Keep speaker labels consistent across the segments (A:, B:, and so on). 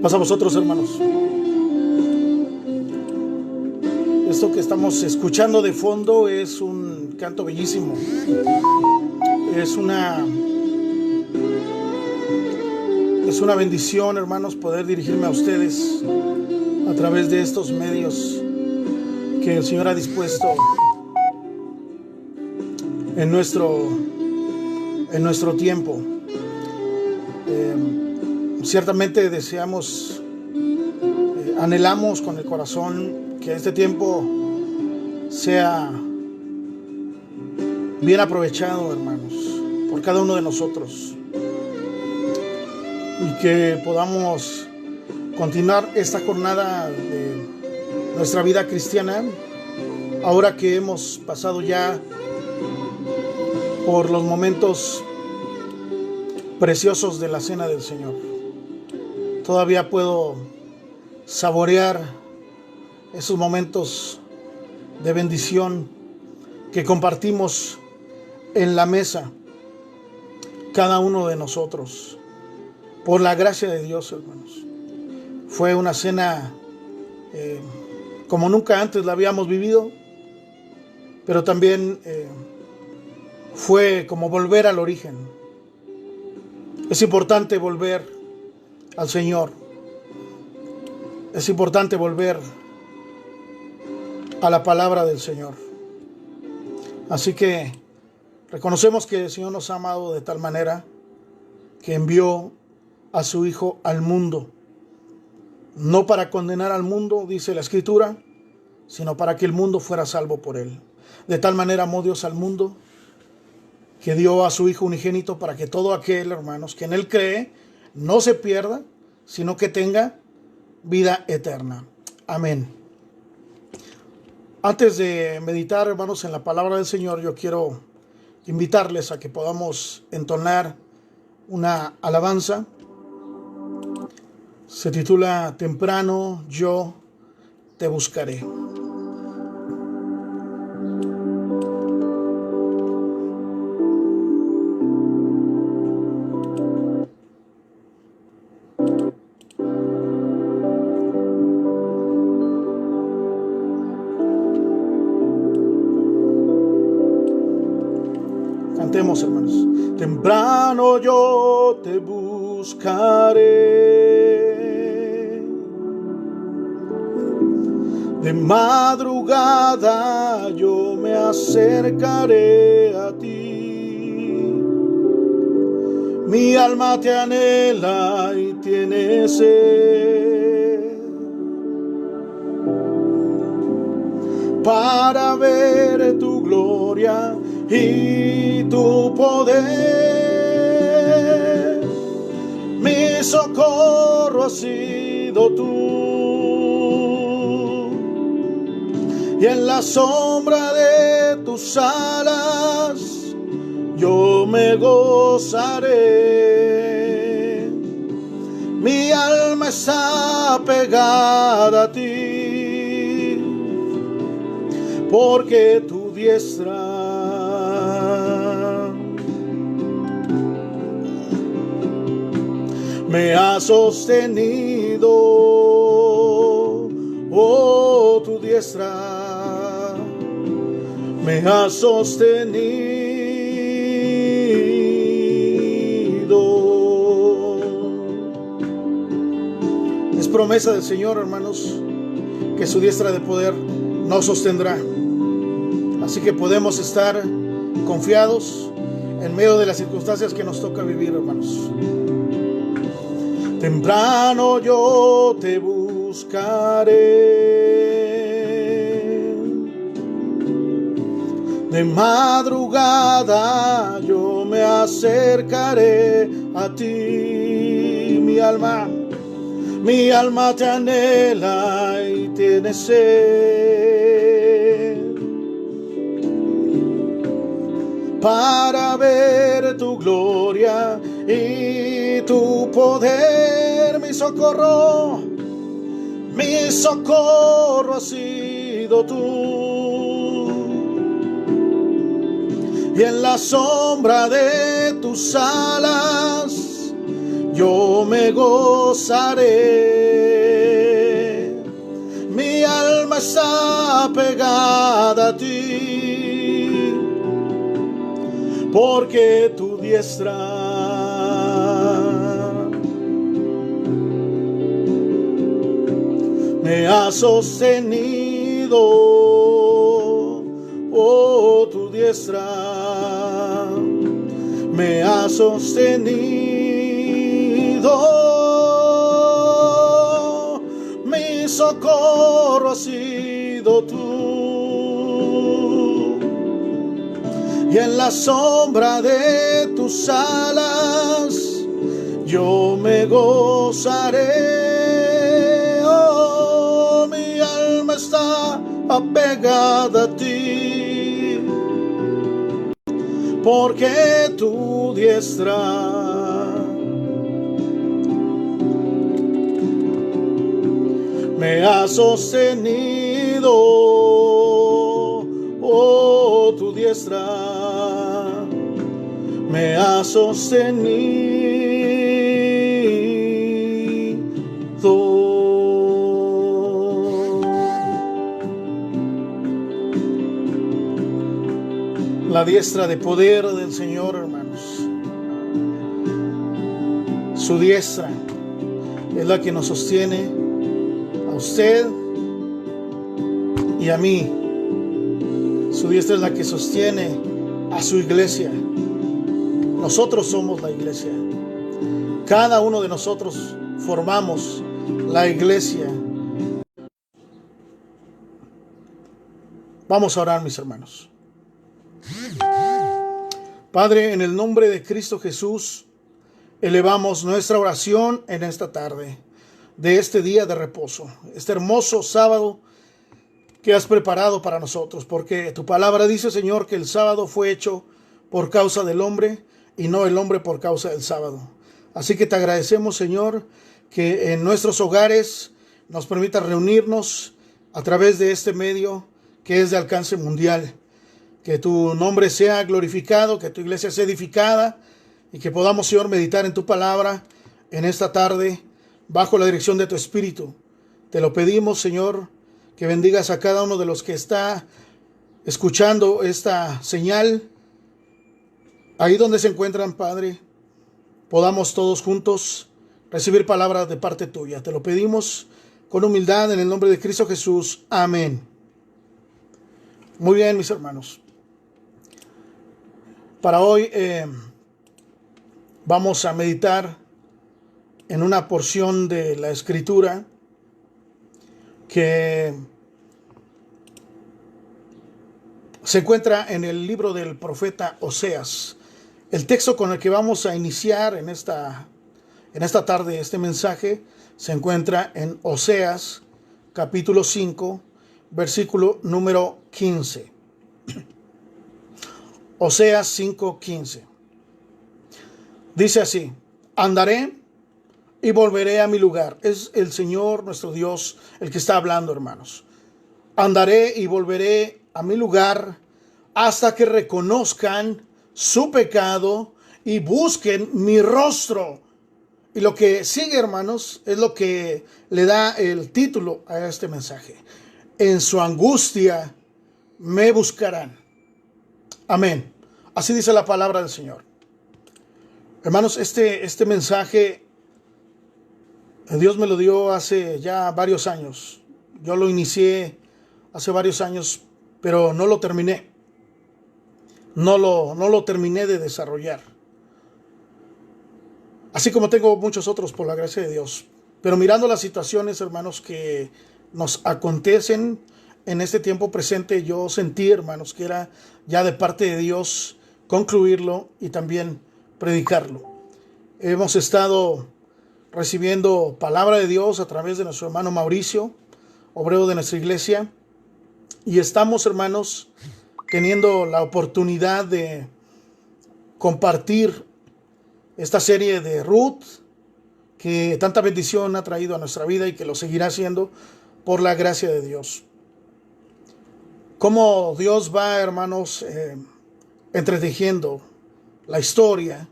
A: Pasa a vosotros, hermanos. Esto que estamos escuchando de fondo es un canto bellísimo. Es una bendición, hermanos, poder dirigirme a ustedes a través de estos medios que el Señor ha dispuesto en nuestro tiempo. Ciertamente deseamos, anhelamos con el corazón que este tiempo sea bien aprovechado, hermanos, por cada uno de nosotros, y que podamos continuar esta jornada de nuestra vida cristiana, ahora que hemos pasado ya por los momentos preciosos de la cena del Señor. Todavía puedo saborear esos momentos de bendición que compartimos en la mesa, cada uno de nosotros, por la gracia de Dios, hermanos. Fue una cena como nunca antes la habíamos vivido, pero también fue como volver al origen. Es importante volver al Señor. Es importante volver a la palabra del Señor. Así que reconocemos que el Señor nos ha amado de tal manera que envió a su Hijo al mundo, no para condenar al mundo, dice la Escritura, sino para que el mundo fuera salvo por él. De tal manera amó Dios al mundo que dio a su Hijo unigénito para que todo aquel, hermanos, que en él cree, no se pierda, sino que tenga vida eterna. Amén. Antes de meditar, hermanos, en la palabra del Señor, yo quiero invitarles a que podamos entonar una alabanza. Se titula Temprano yo te buscaré. Cantemos, hermanos. Temprano yo te buscaré, de madrugada yo me acercaré a ti. Mi alma te anhela y tiene sed para ver tu gloria y tu poder. Mi socorro has sido tú, y en la sombra de tus alas yo me gozaré. Mi alma está pegada a ti, porque tu diestra me ha sostenido. Oh, tu diestra me ha sostenido. Es promesa del Señor, hermanos, que su diestra de poder nos sostendrá. Así que podemos estar confiados en medio de las circunstancias que nos toca vivir, hermanos. Temprano yo te buscaré, de madrugada yo me acercaré a ti. Mi alma te anhela y tiene sed para ver tu gloria y tu poder. Mi socorro has sido tú, y en la sombra de tus alas yo me gozaré. está pegada a ti, porque tu diestra me ha sostenido, oh, tu diestra me ha sostenido, mi socorro ha sido tú, y en la sombra de tus alas yo me gozaré, oh, mi alma está apegada a ti, porque tu diestra me ha sostenido, oh, tu diestra me ha sostenido. La diestra de poder del Señor, hermanos. Su diestra es la que nos sostiene a usted y a mí. Su diestra es la que sostiene a su iglesia. Nosotros somos la iglesia. Cada uno de nosotros formamos la iglesia. Vamos a orar, mis hermanos. Padre, en el nombre de Cristo Jesús, elevamos nuestra oración en esta tarde de este día de reposo, este hermoso sábado que has preparado para nosotros, porque tu palabra dice, Señor, que el sábado fue hecho por causa del hombre y no el hombre por causa del sábado. Así que te agradecemos, Señor, que en nuestros hogares nos permita reunirnos a través de este medio que es de alcance mundial. Que tu nombre sea glorificado, que tu iglesia sea edificada y que podamos, Señor, meditar en tu palabra en esta tarde bajo la dirección de tu Espíritu. Te lo pedimos, Señor, que bendigas a cada uno de los que está escuchando esta señal. Ahí donde se encuentran, Padre, podamos todos juntos recibir palabras de parte tuya. Te lo pedimos con humildad en el nombre de Cristo Jesús. Amén. Muy bien, mis hermanos. Para hoy vamos a meditar en una porción de la Escritura que se encuentra en el libro del profeta Oseas. El texto con el que vamos a iniciar en esta tarde este mensaje se encuentra en Oseas capítulo 5, versículo número 15. Oseas 5:15. Dice así: andaré y volveré a mi lugar. Es el Señor nuestro Dios el que está hablando, hermanos. Andaré y volveré a mi lugar hasta que reconozcan su pecado y busquen mi rostro. Y lo que sigue, hermanos, es lo que le da el título a este mensaje. En su angustia me buscarán. Amén. Así dice la palabra del Señor. Hermanos, este mensaje Dios me lo dio hace ya varios años. Yo lo inicié hace varios años, pero no lo terminé. No lo terminé de desarrollar. Así como tengo muchos otros por la gracia de Dios. Pero mirando las situaciones, hermanos, que nos acontecen en este tiempo presente, yo sentí, hermanos, que era ya de parte de Dios concluirlo y también predicarlo. Hemos estado recibiendo palabra de Dios a través de nuestro hermano Mauricio, obrero de nuestra iglesia, y estamos, hermanos, teniendo la oportunidad de compartir esta serie de Ruth, que tanta bendición ha traído a nuestra vida y que lo seguirá haciendo por la gracia de Dios. Cómo Dios va, hermanos, entretejiendo la historia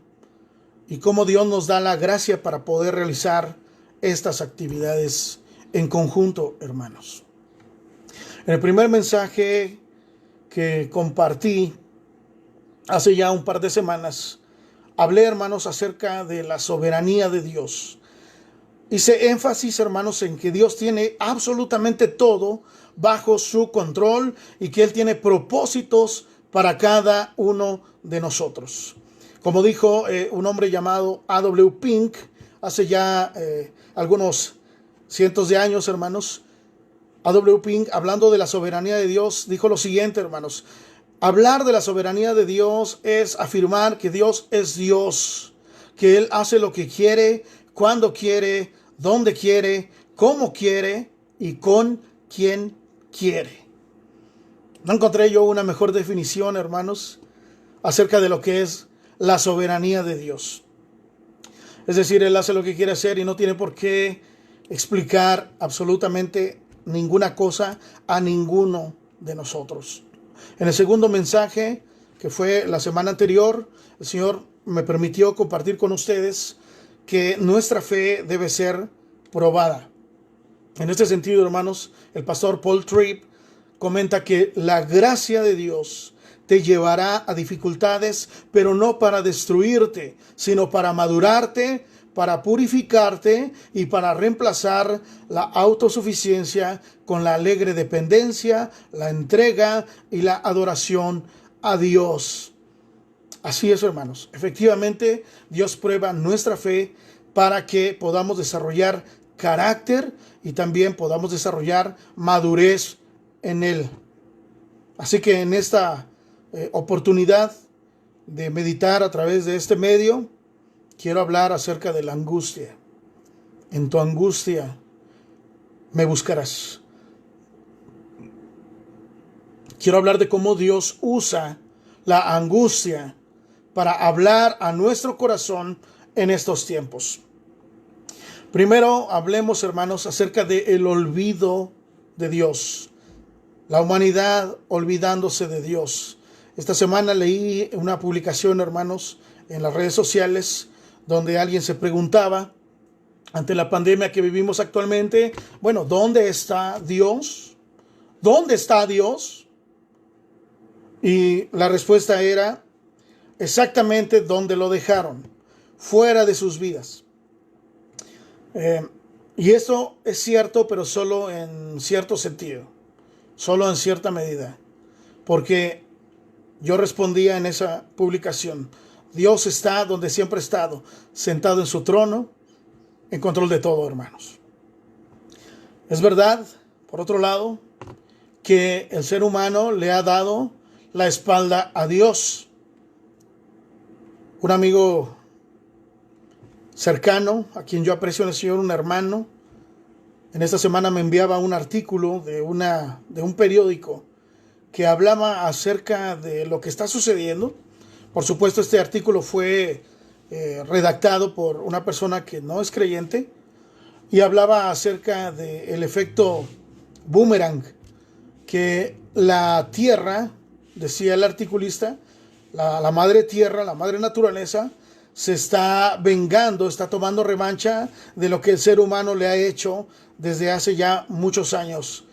A: y cómo Dios nos da la gracia para poder realizar estas actividades en conjunto, hermanos. En el primer mensaje que compartí hace ya un par de semanas, hablé, hermanos, acerca de la soberanía de Dios. Hice énfasis, hermanos, en que Dios tiene absolutamente todo bajo su control y que Él tiene propósitos para cada uno de nosotros. Como dijo un hombre llamado A.W. Pink hace ya algunos cientos de años, hermanos, A.W. Pink, hablando de la soberanía de Dios, dijo lo siguiente, hermanos: hablar de la soberanía de Dios es afirmar que Dios es Dios, que Él hace lo que quiere, cuando quiere, dónde quiere, cómo quiere y con quien quiere. No encontré yo una mejor definición, hermanos, acerca de lo que es la soberanía de Dios. Es decir, Él hace lo que quiere hacer y no tiene por qué explicar absolutamente ninguna cosa a ninguno de nosotros. En el segundo mensaje, que fue la semana anterior, el Señor me permitió compartir con ustedes que nuestra fe debe ser probada. En este sentido, hermanos, el pastor Paul Tripp comenta que la gracia de Dios te llevará a dificultades, pero no para destruirte, sino para madurarte, para purificarte y para reemplazar la autosuficiencia con la alegre dependencia, la entrega y la adoración a Dios. Así es, hermanos. Efectivamente, Dios prueba nuestra fe para que podamos desarrollar carácter y también podamos desarrollar madurez en Él. Así que en esta oportunidad de meditar a través de este medio, quiero hablar acerca de la angustia. En tu angustia me buscarás. Quiero hablar de cómo Dios usa la angustia para hablar a nuestro corazón en estos tiempos. Primero hablemos, hermanos, acerca del olvido de Dios. La humanidad olvidándose de Dios. Esta semana leí una publicación, hermanos, en las redes sociales, donde alguien se preguntaba, ante la pandemia que vivimos actualmente, bueno, ¿dónde está Dios? ¿Dónde está Dios? Y la respuesta era exactamente donde lo dejaron, fuera de sus vidas. Y eso es cierto, pero solo en cierto sentido, solo en cierta medida, porque yo respondía en esa publicación: Dios está donde siempre ha estado, sentado en su trono, en control de todo, hermanos. Es verdad, por otro lado, que el ser humano le ha dado la espalda a Dios. Un amigo cercano, a quien yo aprecio en el Señor, un hermano, en esta semana me enviaba un artículo de un periódico que hablaba acerca de lo que está sucediendo. Por supuesto, este artículo fue redactado por una persona que no es creyente y hablaba acerca del efecto boomerang, que la tierra, decía el articulista, la madre tierra, la madre naturaleza, se está vengando, está tomando revancha de lo que el ser humano le ha hecho desde hace ya muchos años.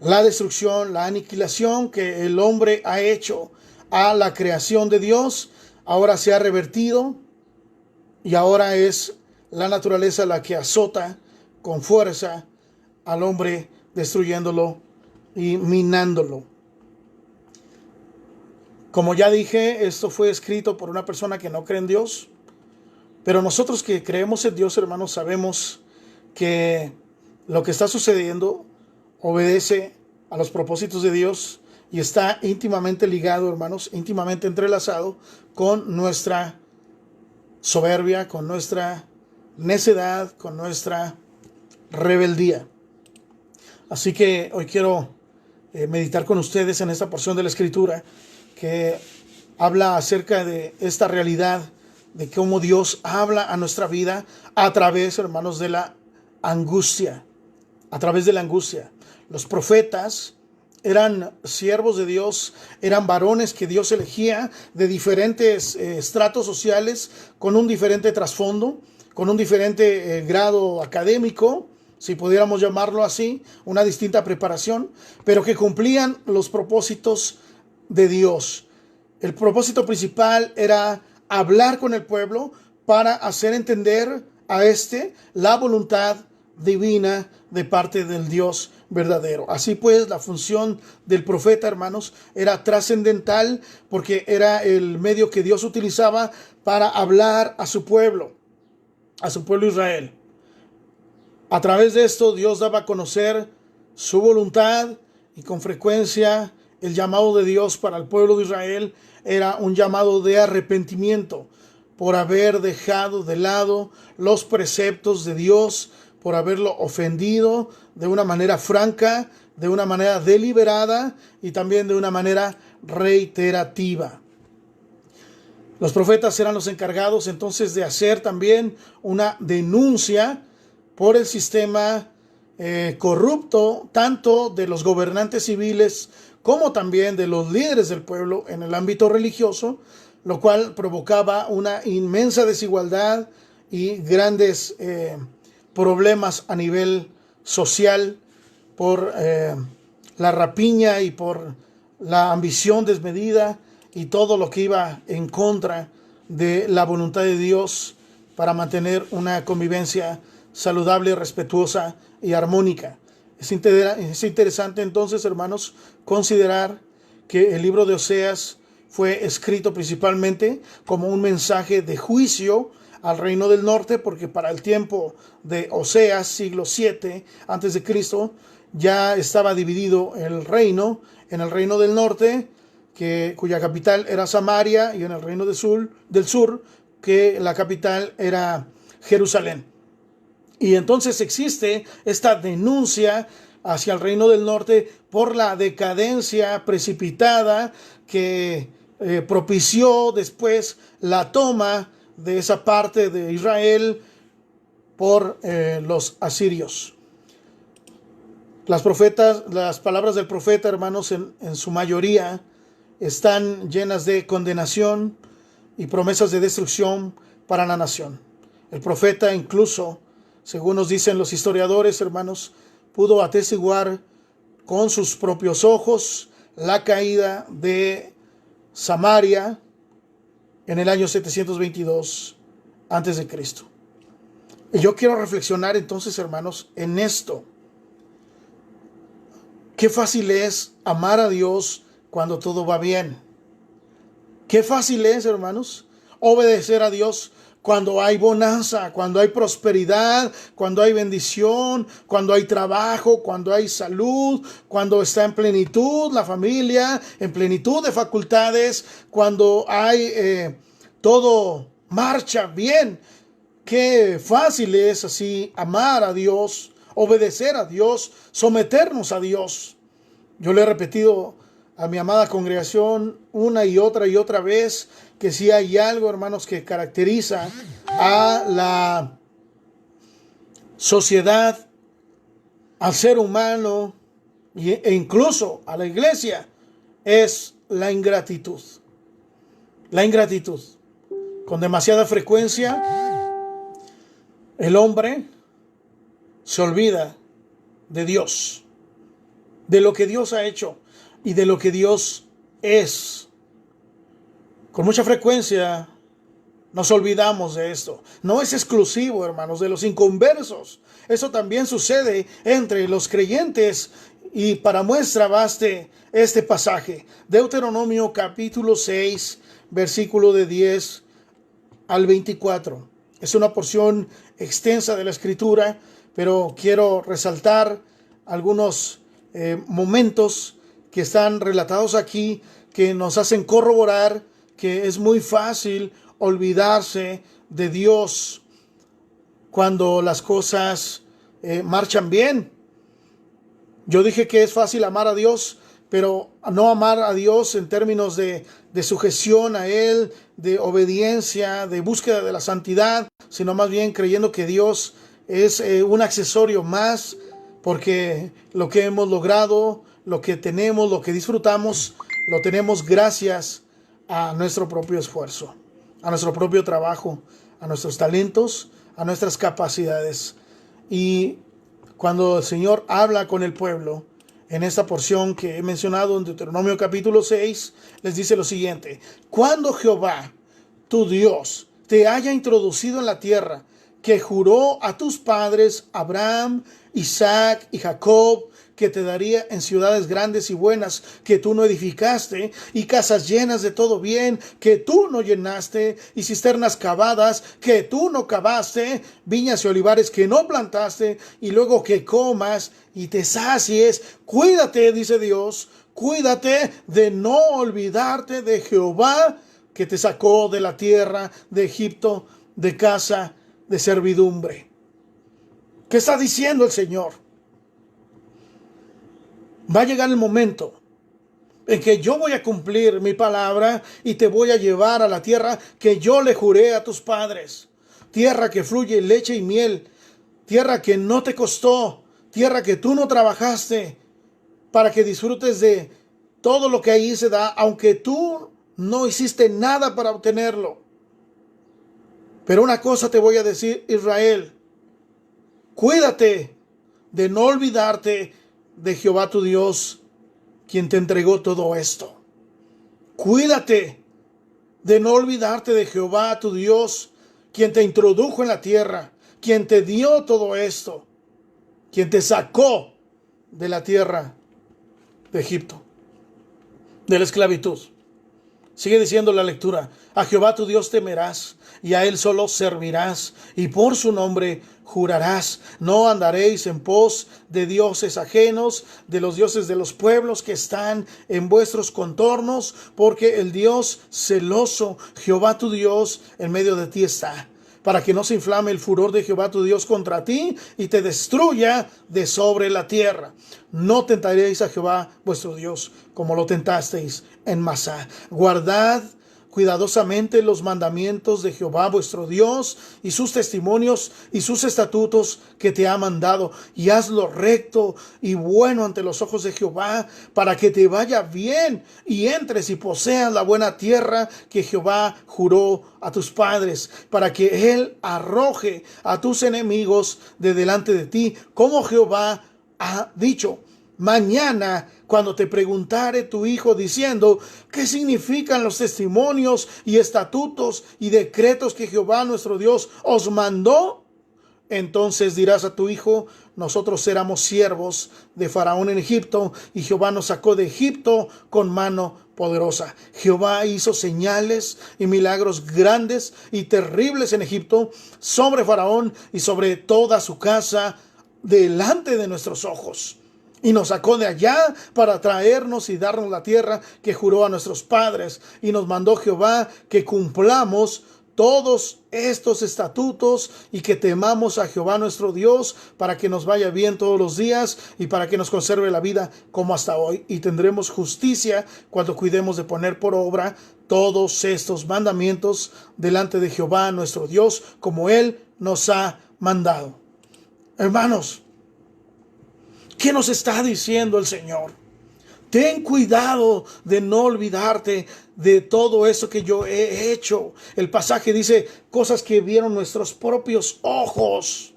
A: La destrucción, la aniquilación que el hombre ha hecho a la creación de Dios, ahora se ha revertido y ahora es la naturaleza la que azota con fuerza al hombre, destruyéndolo y minándolo. Como ya dije, esto fue escrito por una persona que no cree en Dios, pero nosotros que creemos en Dios, hermanos, sabemos que lo que está sucediendo obedece a los propósitos de Dios y está íntimamente ligado, hermanos, íntimamente entrelazado con nuestra soberbia, con nuestra necedad, con nuestra rebeldía. Así que hoy quiero meditar con ustedes en esta porción de la Escritura que habla acerca de esta realidad, de cómo Dios habla a nuestra vida a través, hermanos, de la angustia. A través de la angustia. Los profetas eran siervos de Dios, eran varones que Dios elegía de diferentes estratos sociales, con un diferente trasfondo, con un diferente grado académico, si pudiéramos llamarlo así, una distinta preparación, pero que cumplían los propósitos de Dios. El propósito principal era hablar con el pueblo para hacer entender a la voluntad divina de parte del Dios verdadero. Así pues, la función del profeta, hermanos, era trascendental porque era el medio que Dios utilizaba para hablar a su pueblo Israel. A través de esto, Dios daba a conocer su voluntad, y con frecuencia el llamado de Dios para el pueblo de Israel era un llamado de arrepentimiento por haber dejado de lado los preceptos de Dios, por haberlo ofendido de una manera franca, de una manera deliberada y también de una manera reiterativa. Los profetas eran los encargados entonces de hacer también una denuncia por el sistema corrupto, tanto de los gobernantes civiles como también de los líderes del pueblo en el ámbito religioso, lo cual provocaba una inmensa desigualdad y grandes problemas a nivel social por la rapiña y por la ambición desmedida y todo lo que iba en contra de la voluntad de Dios para mantener una convivencia saludable, respetuosa y armónica. Es interesante entonces, hermanos, considerar que el libro de Oseas fue escrito principalmente como un mensaje de juicio al reino del norte, porque para el tiempo de Oseas, siglo 7 antes de Cristo, ya estaba dividido el reino en el reino del norte, cuya capital era Samaria, y en el reino del sur, que la capital era Jerusalén. Y entonces existe esta denuncia hacia el reino del norte por la decadencia precipitada que propició después la toma de esa parte de Israel por los asirios. Las palabras del profeta, hermanos, en su mayoría están llenas de condenación y promesas de destrucción para la nación. El profeta incluso, según nos dicen los historiadores, hermanos, pudo atestiguar con sus propios ojos la caída de Samaria en el año 722 antes de Cristo. Y yo quiero reflexionar entonces, hermanos, en esto. Qué fácil es amar a Dios cuando todo va bien. Qué fácil es, hermanos, obedecer a Dios cuando hay bonanza, cuando hay prosperidad, cuando hay bendición, cuando hay trabajo, cuando hay salud, cuando está en plenitud la familia, en plenitud de facultades, cuando hay todo marcha bien. Qué fácil es así amar a Dios, obedecer a Dios, someternos a Dios. Yo le he repetido a mi amada congregación una y otra vez que si hay algo, hermanos, que caracteriza a la sociedad, al ser humano e incluso a la iglesia, es la ingratitud. La ingratitud. Con demasiada frecuencia, el hombre se olvida de Dios, de lo que Dios ha hecho y de lo que Dios es. Con mucha frecuencia nos olvidamos de esto. No es exclusivo, hermanos, de los inconversos. Eso también sucede entre los creyentes. Y para muestra baste este pasaje. Deuteronomio capítulo 6, versículo de 10 al 24. Es una porción extensa de la Escritura, pero quiero resaltar algunos momentos que están relatados aquí que nos hacen corroborar que es muy fácil olvidarse de Dios cuando las cosas marchan bien. Yo dije que es fácil amar a Dios, pero no amar a Dios en términos de sujeción a Él, de obediencia, de búsqueda de la santidad, sino más bien creyendo que Dios es un accesorio más, porque lo que hemos logrado, lo que tenemos, lo que disfrutamos, lo tenemos gracias a nuestro propio esfuerzo, a nuestro propio trabajo, a nuestros talentos, a nuestras capacidades. Y cuando el Señor habla con el pueblo, en esta porción que he mencionado en Deuteronomio capítulo 6, les dice lo siguiente: cuando Jehová, tu Dios, te haya introducido en la tierra que juró a tus padres, Abraham, Isaac y Jacob, que te daría en ciudades grandes y buenas que tú no edificaste, y casas llenas de todo bien que tú no llenaste, y cisternas cavadas que tú no cavaste, viñas y olivares que no plantaste, y luego que comas y te sacies. Cuídate, dice Dios, cuídate de no olvidarte de Jehová, que te sacó de la tierra de Egipto, de casa de servidumbre. ¿Qué está diciendo el Señor? Va a llegar el momento en que yo voy a cumplir mi palabra y te voy a llevar a la tierra que yo le juré a tus padres. Tierra que fluye leche y miel. Tierra que no te costó. Tierra que tú no trabajaste para que disfrutes de todo lo que ahí se da, aunque tú no hiciste nada para obtenerlo. Pero una cosa te voy a decir, Israel: cuídate de no olvidarte de Jehová tu Dios, quien te entregó todo esto. Cuídate de no olvidarte de Jehová tu Dios, quien te introdujo en la tierra, quien te dio todo esto, quien te sacó de la tierra de Egipto, de la esclavitud. Sigue diciendo la lectura: a Jehová tu Dios temerás, y a él solo servirás, y por su nombre jurarás. No andaréis en pos de dioses ajenos, de los dioses de los pueblos que están en vuestros contornos, porque el Dios celoso, Jehová tu Dios, en medio de ti está, para que no se inflame el furor de Jehová tu Dios contra ti y te destruya de sobre la tierra. No tentaréis a Jehová vuestro Dios como lo tentasteis en Masá. Guardad cuidadosamente los mandamientos de Jehová vuestro Dios y sus testimonios y sus estatutos que te ha mandado, y hazlo recto y bueno ante los ojos de Jehová, para que te vaya bien y entres y poseas la buena tierra que Jehová juró a tus padres, para que él arroje a tus enemigos de delante de ti, como Jehová ha dicho. Mañana, cuando te preguntare tu hijo diciendo: ¿qué significan los testimonios y estatutos y decretos que Jehová nuestro Dios os mandó? Entonces dirás a tu hijo: nosotros éramos siervos de Faraón en Egipto, y Jehová nos sacó de Egipto con mano poderosa. Jehová hizo señales y milagros grandes y terribles en Egipto, sobre Faraón y sobre toda su casa, delante de nuestros ojos. Y nos sacó de allá para traernos y darnos la tierra que juró a nuestros padres. Y nos mandó Jehová que cumplamos todos estos estatutos y que temamos a Jehová nuestro Dios, para que nos vaya bien todos los días y para que nos conserve la vida como hasta hoy. Y tendremos justicia cuando cuidemos de poner por obra todos estos mandamientos delante de Jehová nuestro Dios, como Él nos ha mandado. Hermanos, ¿qué nos está diciendo el Señor? Ten cuidado de no olvidarte de todo eso que yo he hecho. El pasaje dice: cosas que vieron nuestros propios ojos.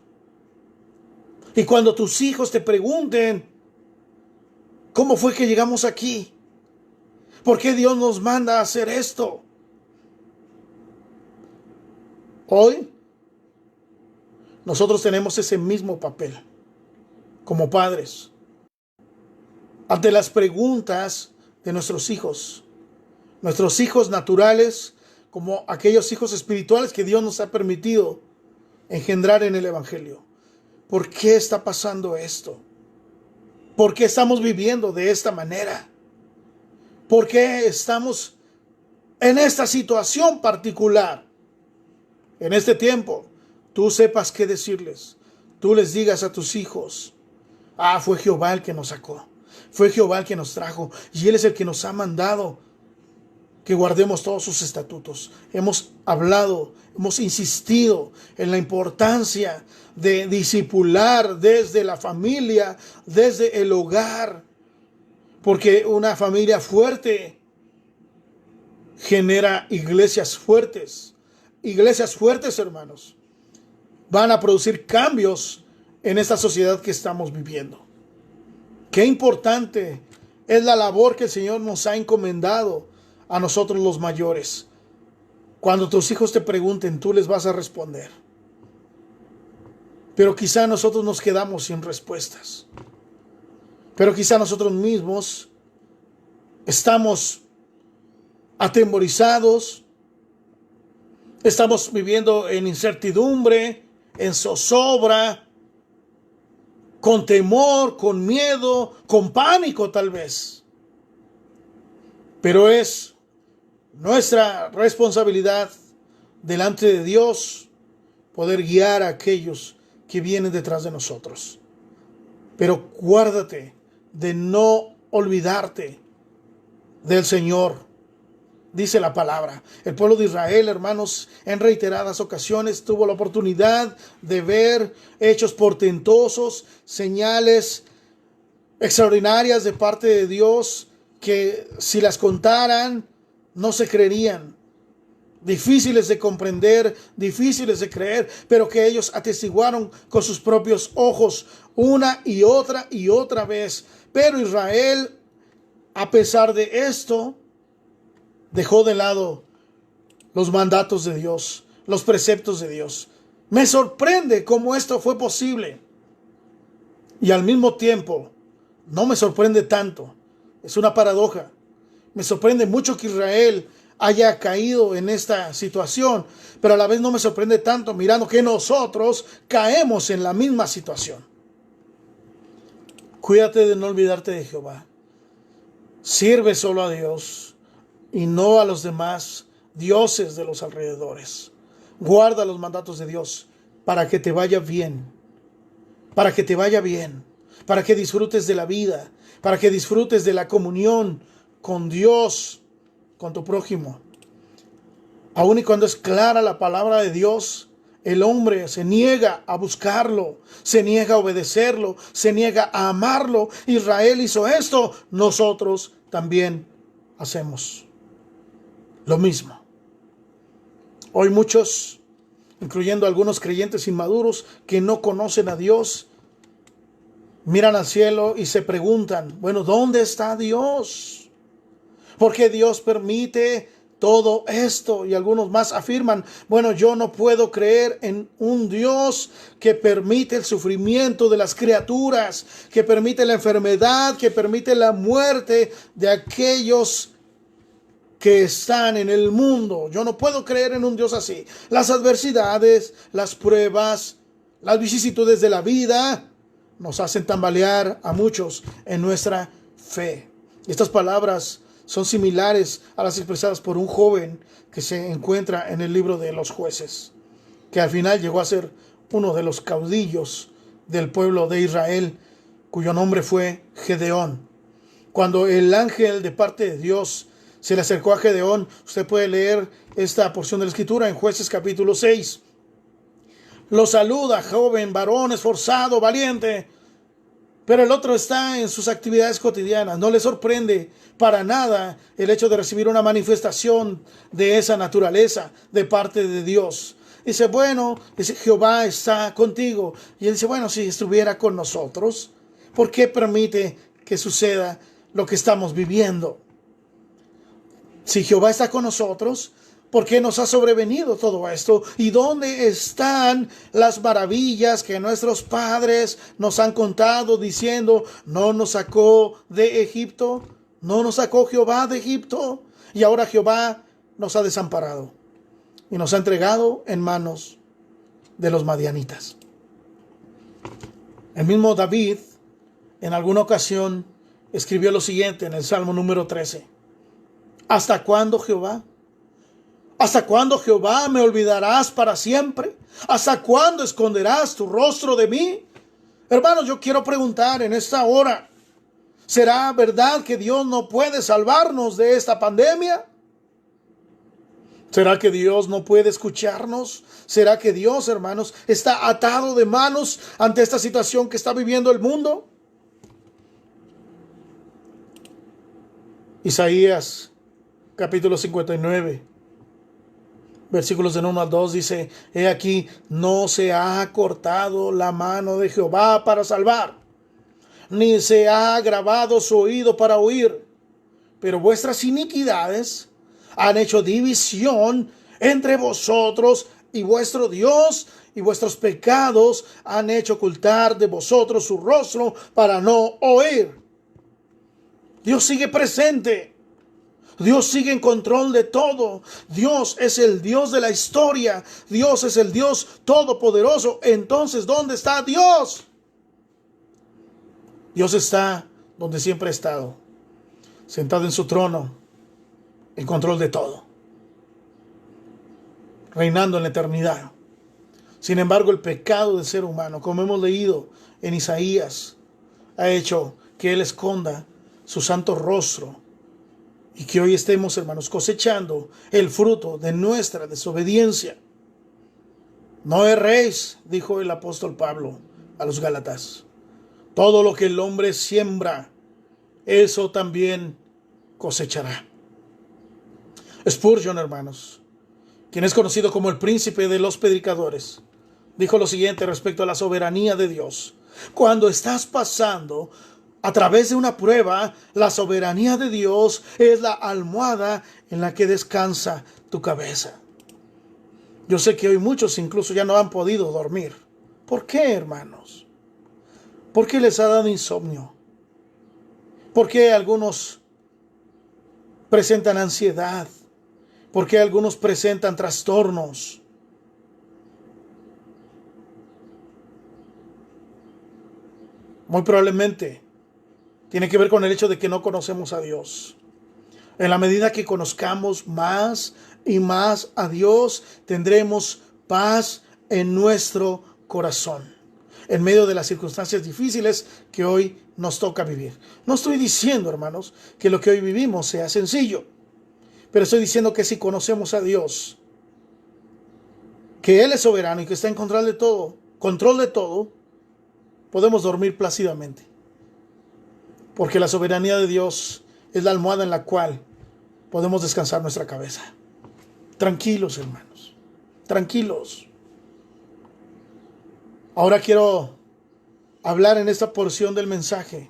A: Y cuando tus hijos te pregunten: ¿cómo fue que llegamos aquí? ¿Por qué Dios nos manda a hacer esto? Hoy nosotros tenemos ese mismo papel como padres, ante las preguntas de nuestros hijos naturales, como aquellos hijos espirituales que Dios nos ha permitido engendrar en el Evangelio. ¿Por qué está pasando esto? ¿Por qué estamos viviendo de esta manera? ¿Por qué estamos en esta situación particular? En este tiempo, tú sepas qué decirles. Tú les digas a tus hijos: fue Jehová el que nos sacó. Fue Jehová el que nos trajo. Y Él es el que nos ha mandado que guardemos todos sus estatutos. Hemos hablado, hemos insistido en la importancia de discipular desde la familia, desde el hogar. Porque una familia fuerte genera iglesias fuertes. Iglesias fuertes, hermanos, van a producir cambios en esta sociedad que estamos viviendo. Qué importante es la labor que el Señor nos ha encomendado a nosotros los mayores. Cuando tus hijos te pregunten, tú les vas a responder. Pero quizá nosotros nos quedamos sin respuestas. Pero quizá nosotros mismos estamos atemorizados, estamos viviendo en incertidumbre, en zozobra, con temor, con miedo, con pánico tal vez. Pero es nuestra responsabilidad delante de Dios poder guiar a aquellos que vienen detrás de nosotros. Pero guárdate de no olvidarte del Señor. Dice la palabra. El pueblo de Israel, hermanos, en reiteradas ocasiones tuvo la oportunidad de ver hechos portentosos, señales extraordinarias de parte de Dios que si las contaran no se creerían. Difíciles de comprender, difíciles de creer, pero que ellos atestiguaron con sus propios ojos una y otra vez. Pero Israel, a pesar de esto, dejó de lado los mandatos de Dios, los preceptos de Dios. Me sorprende cómo esto fue posible. Y al mismo tiempo, no me sorprende tanto. Es una paradoja. Me sorprende mucho que Israel haya caído en esta situación, pero a la vez no me sorprende tanto mirando que nosotros caemos en la misma situación. Cuídate de no olvidarte de Jehová. Sirve solo a Dios y no a los demás dioses de los alrededores. Guarda los mandatos de Dios para que te vaya bien, para que te vaya bien, para que disfrutes de la vida, para que disfrutes de la comunión con Dios, con tu prójimo. Aun y cuando es clara la palabra de Dios, el hombre se niega a buscarlo, se niega a obedecerlo, se niega a amarlo. Israel hizo esto, nosotros también hacemos lo mismo. Hoy muchos, incluyendo algunos creyentes inmaduros que no conocen a Dios, miran al cielo y se preguntan, bueno, ¿dónde está Dios? ¿Por qué Dios permite todo esto? Y algunos más afirman, bueno, yo no puedo creer en un Dios que permite el sufrimiento de las criaturas, que permite la enfermedad, que permite la muerte de aquellos que están en el mundo. Yo no puedo creer en un Dios así. Las adversidades, las pruebas, las vicisitudes de la vida nos hacen tambalear a muchos en nuestra fe. Estas palabras son similares a las expresadas por un joven que se encuentra en el libro de los Jueces, que al final llegó a ser uno de los caudillos del pueblo de Israel, cuyo nombre fue Gedeón. Cuando el ángel de parte de Dios se le acercó a Gedeón, usted puede leer esta porción de la escritura en Jueces capítulo 6. Lo saluda, joven, varón, esforzado, valiente. Pero el otro está en sus actividades cotidianas. No le sorprende para nada el hecho de recibir una manifestación de esa naturaleza de parte de Dios. Dice, bueno, dice, Jehová está contigo. Y él dice, bueno, si estuviera con nosotros, ¿por qué permite que suceda lo que estamos viviendo? Si Jehová está con nosotros, ¿por qué nos ha sobrevenido todo esto? ¿Y dónde están las maravillas que nuestros padres nos han contado diciendo, no nos sacó de Egipto? ¿No nos sacó Jehová de Egipto? Y ahora Jehová nos ha desamparado y nos ha entregado en manos de los madianitas. El mismo David en alguna ocasión escribió lo siguiente en el Salmo número 13. ¿Hasta cuándo, Jehová? ¿Hasta cuándo, Jehová, me olvidarás para siempre? ¿Hasta cuándo esconderás tu rostro de mí? Hermanos, yo quiero preguntar en esta hora, ¿será verdad que Dios no puede salvarnos de esta pandemia? ¿Será que Dios no puede escucharnos? ¿Será que Dios, hermanos, está atado de manos ante esta situación que está viviendo el mundo? Isaías capítulo 59, Versículos del 1 al 2 dice: he aquí, no se ha cortado la mano de Jehová para salvar, ni se ha agravado su oído para oír, pero vuestras iniquidades han hecho división entre vosotros y vuestro Dios, y vuestros pecados han hecho ocultar de vosotros su rostro para no oír. Dios sigue presente. Dios sigue en control de todo. Dios es el Dios de la historia. Dios es el Dios todopoderoso. Entonces, ¿dónde está Dios? Dios está donde siempre ha estado, sentado en su trono, en control de todo, reinando en la eternidad. Sin embargo, el pecado del ser humano, como hemos leído en Isaías, ha hecho que Él esconda su santo rostro y que hoy estemos, hermanos, cosechando el fruto de nuestra desobediencia. No erréis, dijo el apóstol Pablo a los Gálatas. Todo lo que el hombre siembra, eso también cosechará. Spurgeon, hermanos, quien es conocido como el príncipe de los predicadores, dijo lo siguiente respecto a la soberanía de Dios: cuando estás pasando a través de una prueba, la soberanía de Dios es la almohada en la que descansa tu cabeza. Yo sé que hoy muchos incluso ya no han podido dormir. ¿Por qué, hermanos? ¿Por qué les ha dado insomnio? ¿Por qué algunos presentan ansiedad? ¿Por qué algunos presentan trastornos? Muy probablemente tiene que ver con el hecho de que no conocemos a Dios. En la medida que conozcamos más y más a Dios, tendremos paz en nuestro corazón, en medio de las circunstancias difíciles que hoy nos toca vivir. No estoy diciendo, hermanos, que lo que hoy vivimos sea sencillo, pero estoy diciendo que si conocemos a Dios, que Él es soberano y que está en control de todo, podemos dormir plácidamente. Porque la soberanía de Dios es la almohada en la cual podemos descansar nuestra cabeza. Tranquilos, hermanos. Tranquilos. Ahora quiero hablar en esta porción del mensaje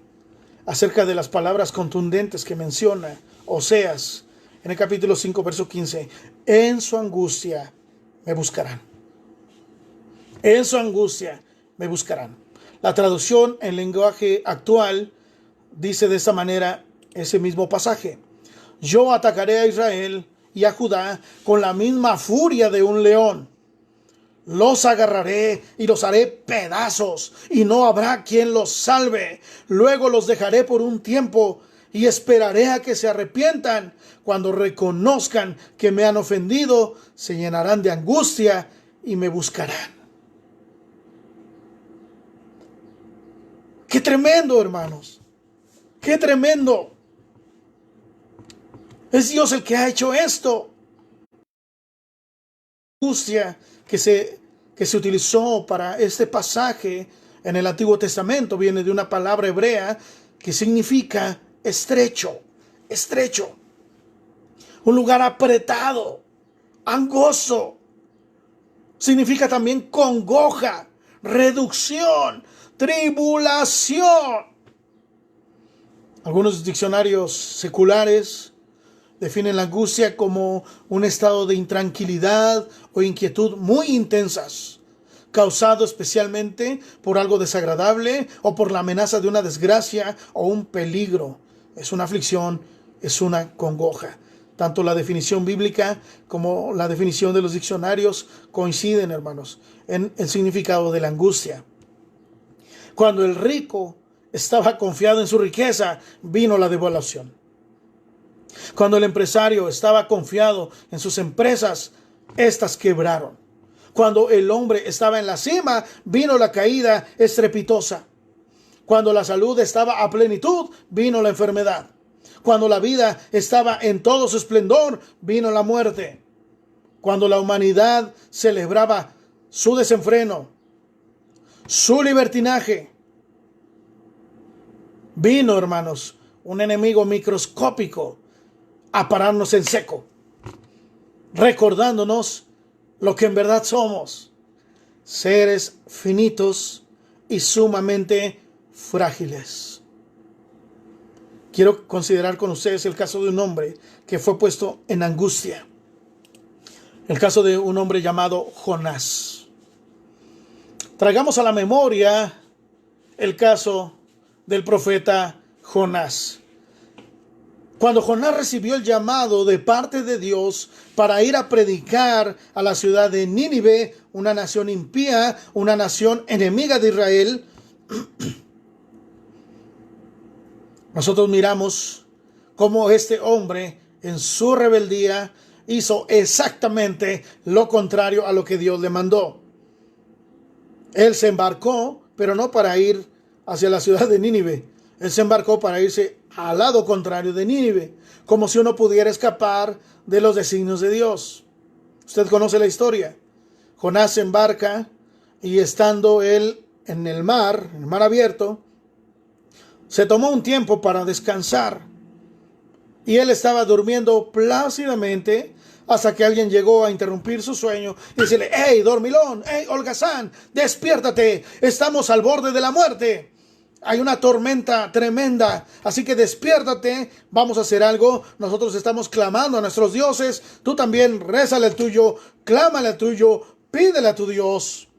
A: acerca de las palabras contundentes que menciona Oseas en el capítulo 5, verso 15. En su angustia me buscarán. En su angustia me buscarán. La traducción en lenguaje actual dice de esta manera ese mismo pasaje: yo atacaré a Israel y a Judá con la misma furia de un león. Los agarraré y los haré pedazos, y no habrá quien los salve. Luego los dejaré por un tiempo y esperaré a que se arrepientan. Cuando reconozcan que me han ofendido, se llenarán de angustia y me buscarán. ¡Qué tremendo, hermanos! ¡Qué tremendo! Es Dios el que ha hecho esto. La angustia que se utilizó para este pasaje en el Antiguo Testamento viene de una palabra hebrea que significa estrecho, estrecho. Un lugar apretado, angosto. Significa también congoja, reducción, tribulación. Algunos diccionarios seculares definen la angustia como un estado de intranquilidad o inquietud muy intensas, causado especialmente por algo desagradable o por la amenaza de una desgracia o un peligro. Es una aflicción, es una congoja. Tanto la definición bíblica como la definición de los diccionarios coinciden, hermanos, en el significado de la angustia. Cuando el rico estaba confiado en su riqueza, vino la devaluación. Cuando el empresario estaba confiado en sus empresas, estas quebraron. Cuando el hombre estaba en la cima, vino la caída estrepitosa. Cuando la salud estaba a plenitud, vino la enfermedad. Cuando la vida estaba en todo su esplendor, vino la muerte. Cuando la humanidad celebraba su desenfreno, su libertinaje, vino, hermanos, un enemigo microscópico a pararnos en seco, recordándonos lo que en verdad somos, seres finitos y sumamente frágiles. Quiero considerar con ustedes el caso de un hombre que fue puesto en angustia. El caso de un hombre llamado Jonás. Traigamos a la memoria el caso del profeta Jonás. Cuando Jonás recibió el llamado de parte de Dios para ir a predicar a la ciudad de Nínive, una nación impía, una nación enemiga de Israel, nosotros miramos cómo este hombre en su rebeldía hizo exactamente lo contrario a lo que Dios le mandó. Él se embarcó, pero no para ir hacia la ciudad de Nínive. Él se embarcó para irse al lado contrario de Nínive, como si uno pudiera escapar de los designios de Dios. Usted conoce la historia. Jonás se embarca y estando él en el mar abierto, se tomó un tiempo para descansar. Y él estaba durmiendo plácidamente hasta que alguien llegó a interrumpir su sueño y decirle: ¡Hey, dormilón! ¡Hey, holgazán! ¡Despiértate! Estamos al borde de la muerte. Hay una tormenta tremenda, así que despiértate, vamos a hacer algo. Nosotros estamos clamando a nuestros dioses. Tú también rézale al tuyo, clámale al tuyo, pídele a tu Dios.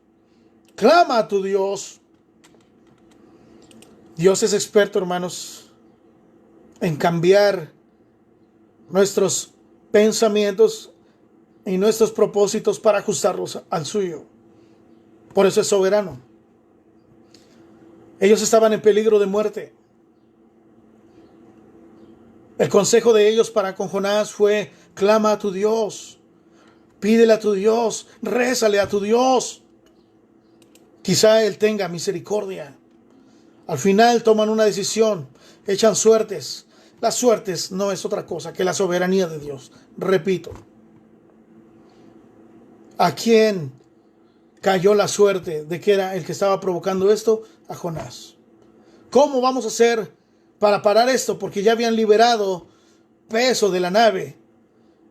A: Clama a tu Dios. Dios es experto, hermanos, en cambiar nuestros pensamientos y nuestros propósitos para ajustarlos al suyo. Por eso es soberano. Ellos estaban en peligro de muerte. El consejo de ellos para con Jonás fue: clama a tu Dios, pídele a tu Dios, rézale a tu Dios. Quizá Él tenga misericordia. Al final toman una decisión, echan suertes. Las suertes no es otra cosa que la soberanía de Dios. Repito, ¿a quién cayó la suerte de que era el que estaba provocando esto? A Jonás. ¿Cómo vamos a hacer para parar esto? Porque ya habían liberado peso de la nave.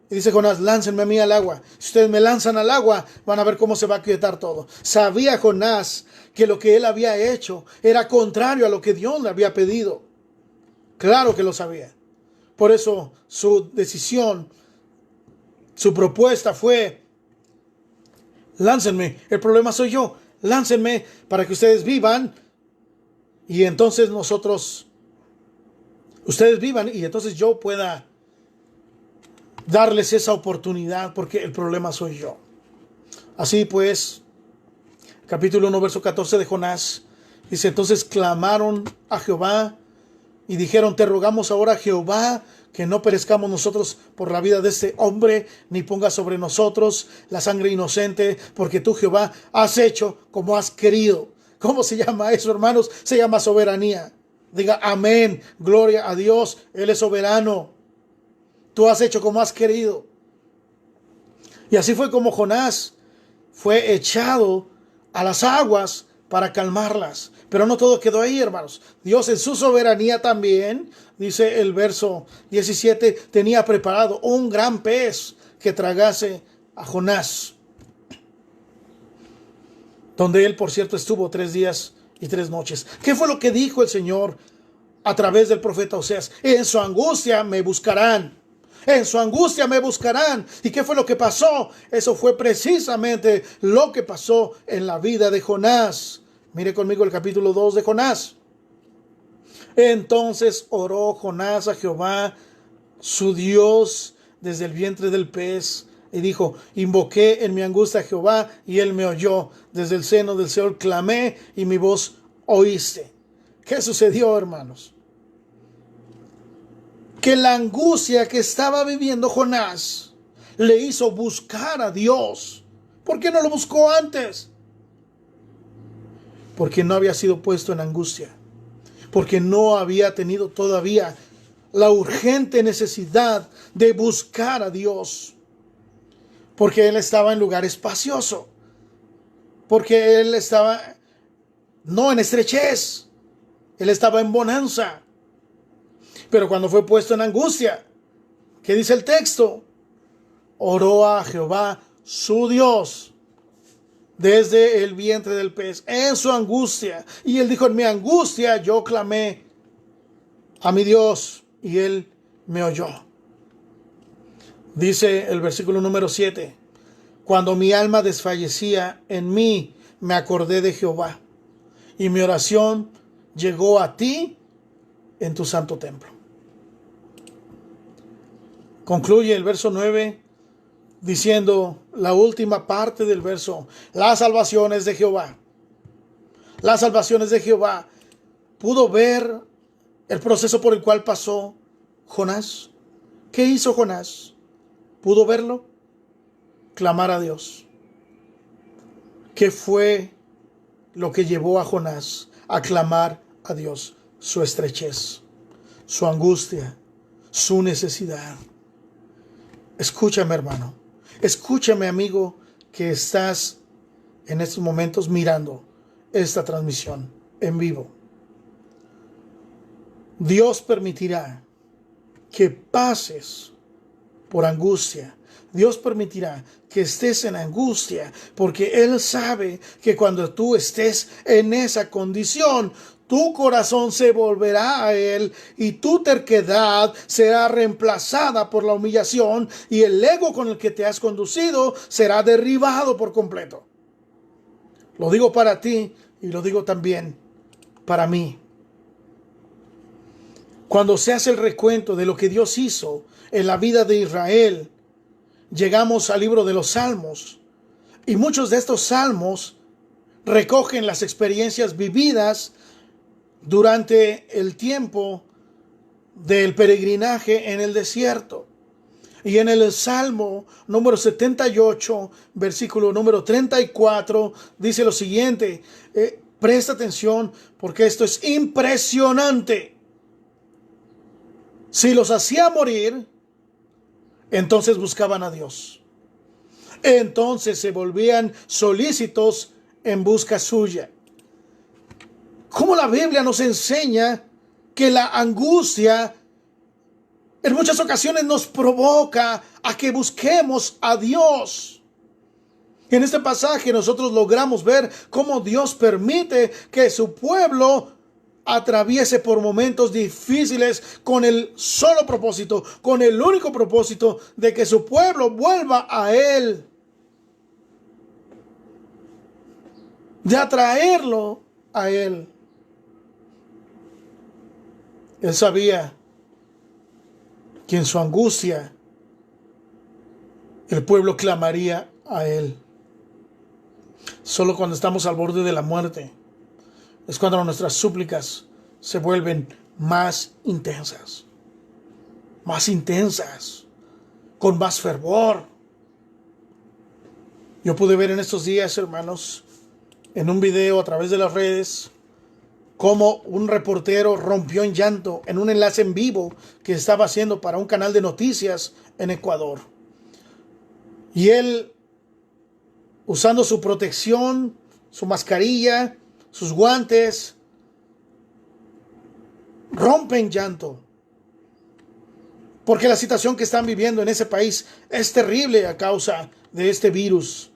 A: Y dice Jonás: láncenme a mí al agua. Si ustedes me lanzan al agua, van a ver cómo se va a quietar todo. Sabía Jonás que lo que él había hecho era contrario a lo que Dios le había pedido. Claro que lo sabía. Por eso su decisión, su propuesta fue: láncenme, el problema soy yo. Láncenme para que ustedes vivan y entonces ustedes vivan y entonces yo pueda darles esa oportunidad, porque el problema soy yo. Así pues, capítulo 1, verso 14 de Jonás, dice: entonces clamaron a Jehová y dijeron: te rogamos ahora, Jehová, que no perezcamos nosotros por la vida de este hombre, ni ponga sobre nosotros la sangre inocente, porque tú, Jehová, has hecho como has querido. ¿Cómo se llama eso, hermanos? Se llama soberanía. Diga amén, gloria a Dios, Él es soberano. Tú has hecho como has querido. Y así fue como Jonás fue echado a las aguas para calmarlas. Pero no todo quedó ahí, hermanos. Dios en su soberanía también, dice el verso 17, tenía preparado un gran pez que tragase a Jonás. Donde él, por cierto, estuvo 3 días y 3 noches. ¿Qué fue lo que dijo el Señor a través del profeta Oseas? En su angustia me buscarán. En su angustia me buscarán. ¿Y qué fue lo que pasó? Eso fue precisamente lo que pasó en la vida de Jonás. Mire conmigo el capítulo 2 de Jonás. Entonces oró Jonás a Jehová, su Dios, desde el vientre del pez, y dijo: invoqué en mi angustia a Jehová, y él me oyó. Desde el seno del Seol clamé, y mi voz oíste. ¿Qué sucedió, hermanos? Que la angustia que estaba viviendo Jonás le hizo buscar a Dios. ¿Por qué no lo buscó antes? Porque no había sido puesto en angustia. Porque no había tenido todavía la urgente necesidad de buscar a Dios. Porque él estaba en lugar espacioso. Porque él estaba no en estrechez. Él estaba en bonanza. Pero cuando fue puesto en angustia, ¿qué dice el texto? Oró a Jehová, su Dios desde el vientre del pez, en su angustia. Y él dijo, en mi angustia yo clamé a mi Dios y él me oyó. Dice el versículo número 7, cuando mi alma desfallecía en mí, me acordé de Jehová, y mi oración llegó a ti en tu santo templo. Concluye el verso 9 diciendo la última parte del verso, las salvaciones de Jehová. Las salvaciones de Jehová. ¿Pudo ver el proceso por el cual pasó Jonás? ¿Qué hizo Jonás? ¿Pudo verlo? Clamar a Dios. ¿Qué fue lo que llevó a Jonás a clamar a Dios? Su estrechez, su angustia, su necesidad. Escúchame, hermano. Escúchame, amigo, que estás en estos momentos mirando esta transmisión en vivo. Dios permitirá que pases por angustia. Dios permitirá que estés en angustia, porque Él sabe que cuando tú estés en esa condición, tu corazón se volverá a Él y tu terquedad será reemplazada por la humillación y el ego con el que te has conducido será derribado por completo. Lo digo para ti y lo digo también para mí. Cuando se hace el recuento de lo que Dios hizo en la vida de Israel, llegamos al libro de los Salmos y muchos de estos salmos recogen las experiencias vividas durante el tiempo del peregrinaje en el desierto. Y en el Salmo número 78, versículo número 34, dice lo siguiente. Presta atención porque esto es impresionante. Si los hacía morir, entonces buscaban a Dios. Entonces se volvían solícitos en busca suya. ¿Cómo la Biblia nos enseña que la angustia en muchas ocasiones nos provoca a que busquemos a Dios? En este pasaje nosotros logramos ver cómo Dios permite que su pueblo atraviese por momentos difíciles con el solo propósito, con el único propósito de que su pueblo vuelva a Él, de atraerlo a Él. Él sabía que en su angustia el pueblo clamaría a Él. Solo cuando estamos al borde de la muerte es cuando nuestras súplicas se vuelven más intensas, con más fervor. Yo pude ver en estos días, hermanos, en un video a través de las redes, cómo un reportero rompió en llanto en un enlace en vivo que estaba haciendo para un canal de noticias en Ecuador. Y él, usando su protección, su mascarilla, sus guantes, rompe en llanto. Porque la situación que están viviendo en ese país es terrible a causa de este virus.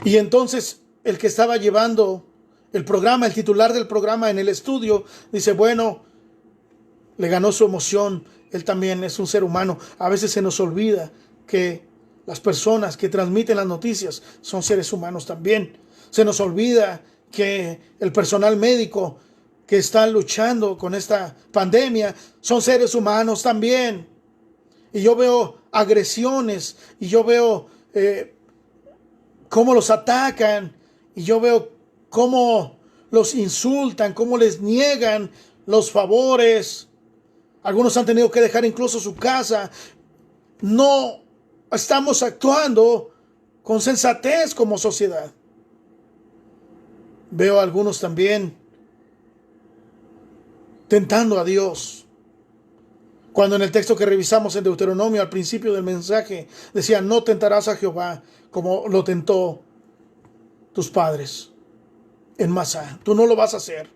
A: Y entonces el que estaba llevando el programa, el titular del programa en el estudio, dice, bueno, le ganó su emoción. Él también es un ser humano. A veces se nos olvida que las personas que transmiten las noticias son seres humanos también. Se nos olvida que el personal médico que está luchando con esta pandemia son seres humanos también. Y yo veo agresiones y yo veo cómo los atacan y yo veo cómo los insultan, cómo les niegan los favores. Algunos han tenido que dejar incluso su casa. No estamos actuando con sensatez como sociedad. Veo a algunos también tentando a Dios. Cuando en el texto que revisamos en Deuteronomio al principio del mensaje decía, no tentarás a Jehová como lo tentó tus padres en Masá. Tú no lo vas a hacer.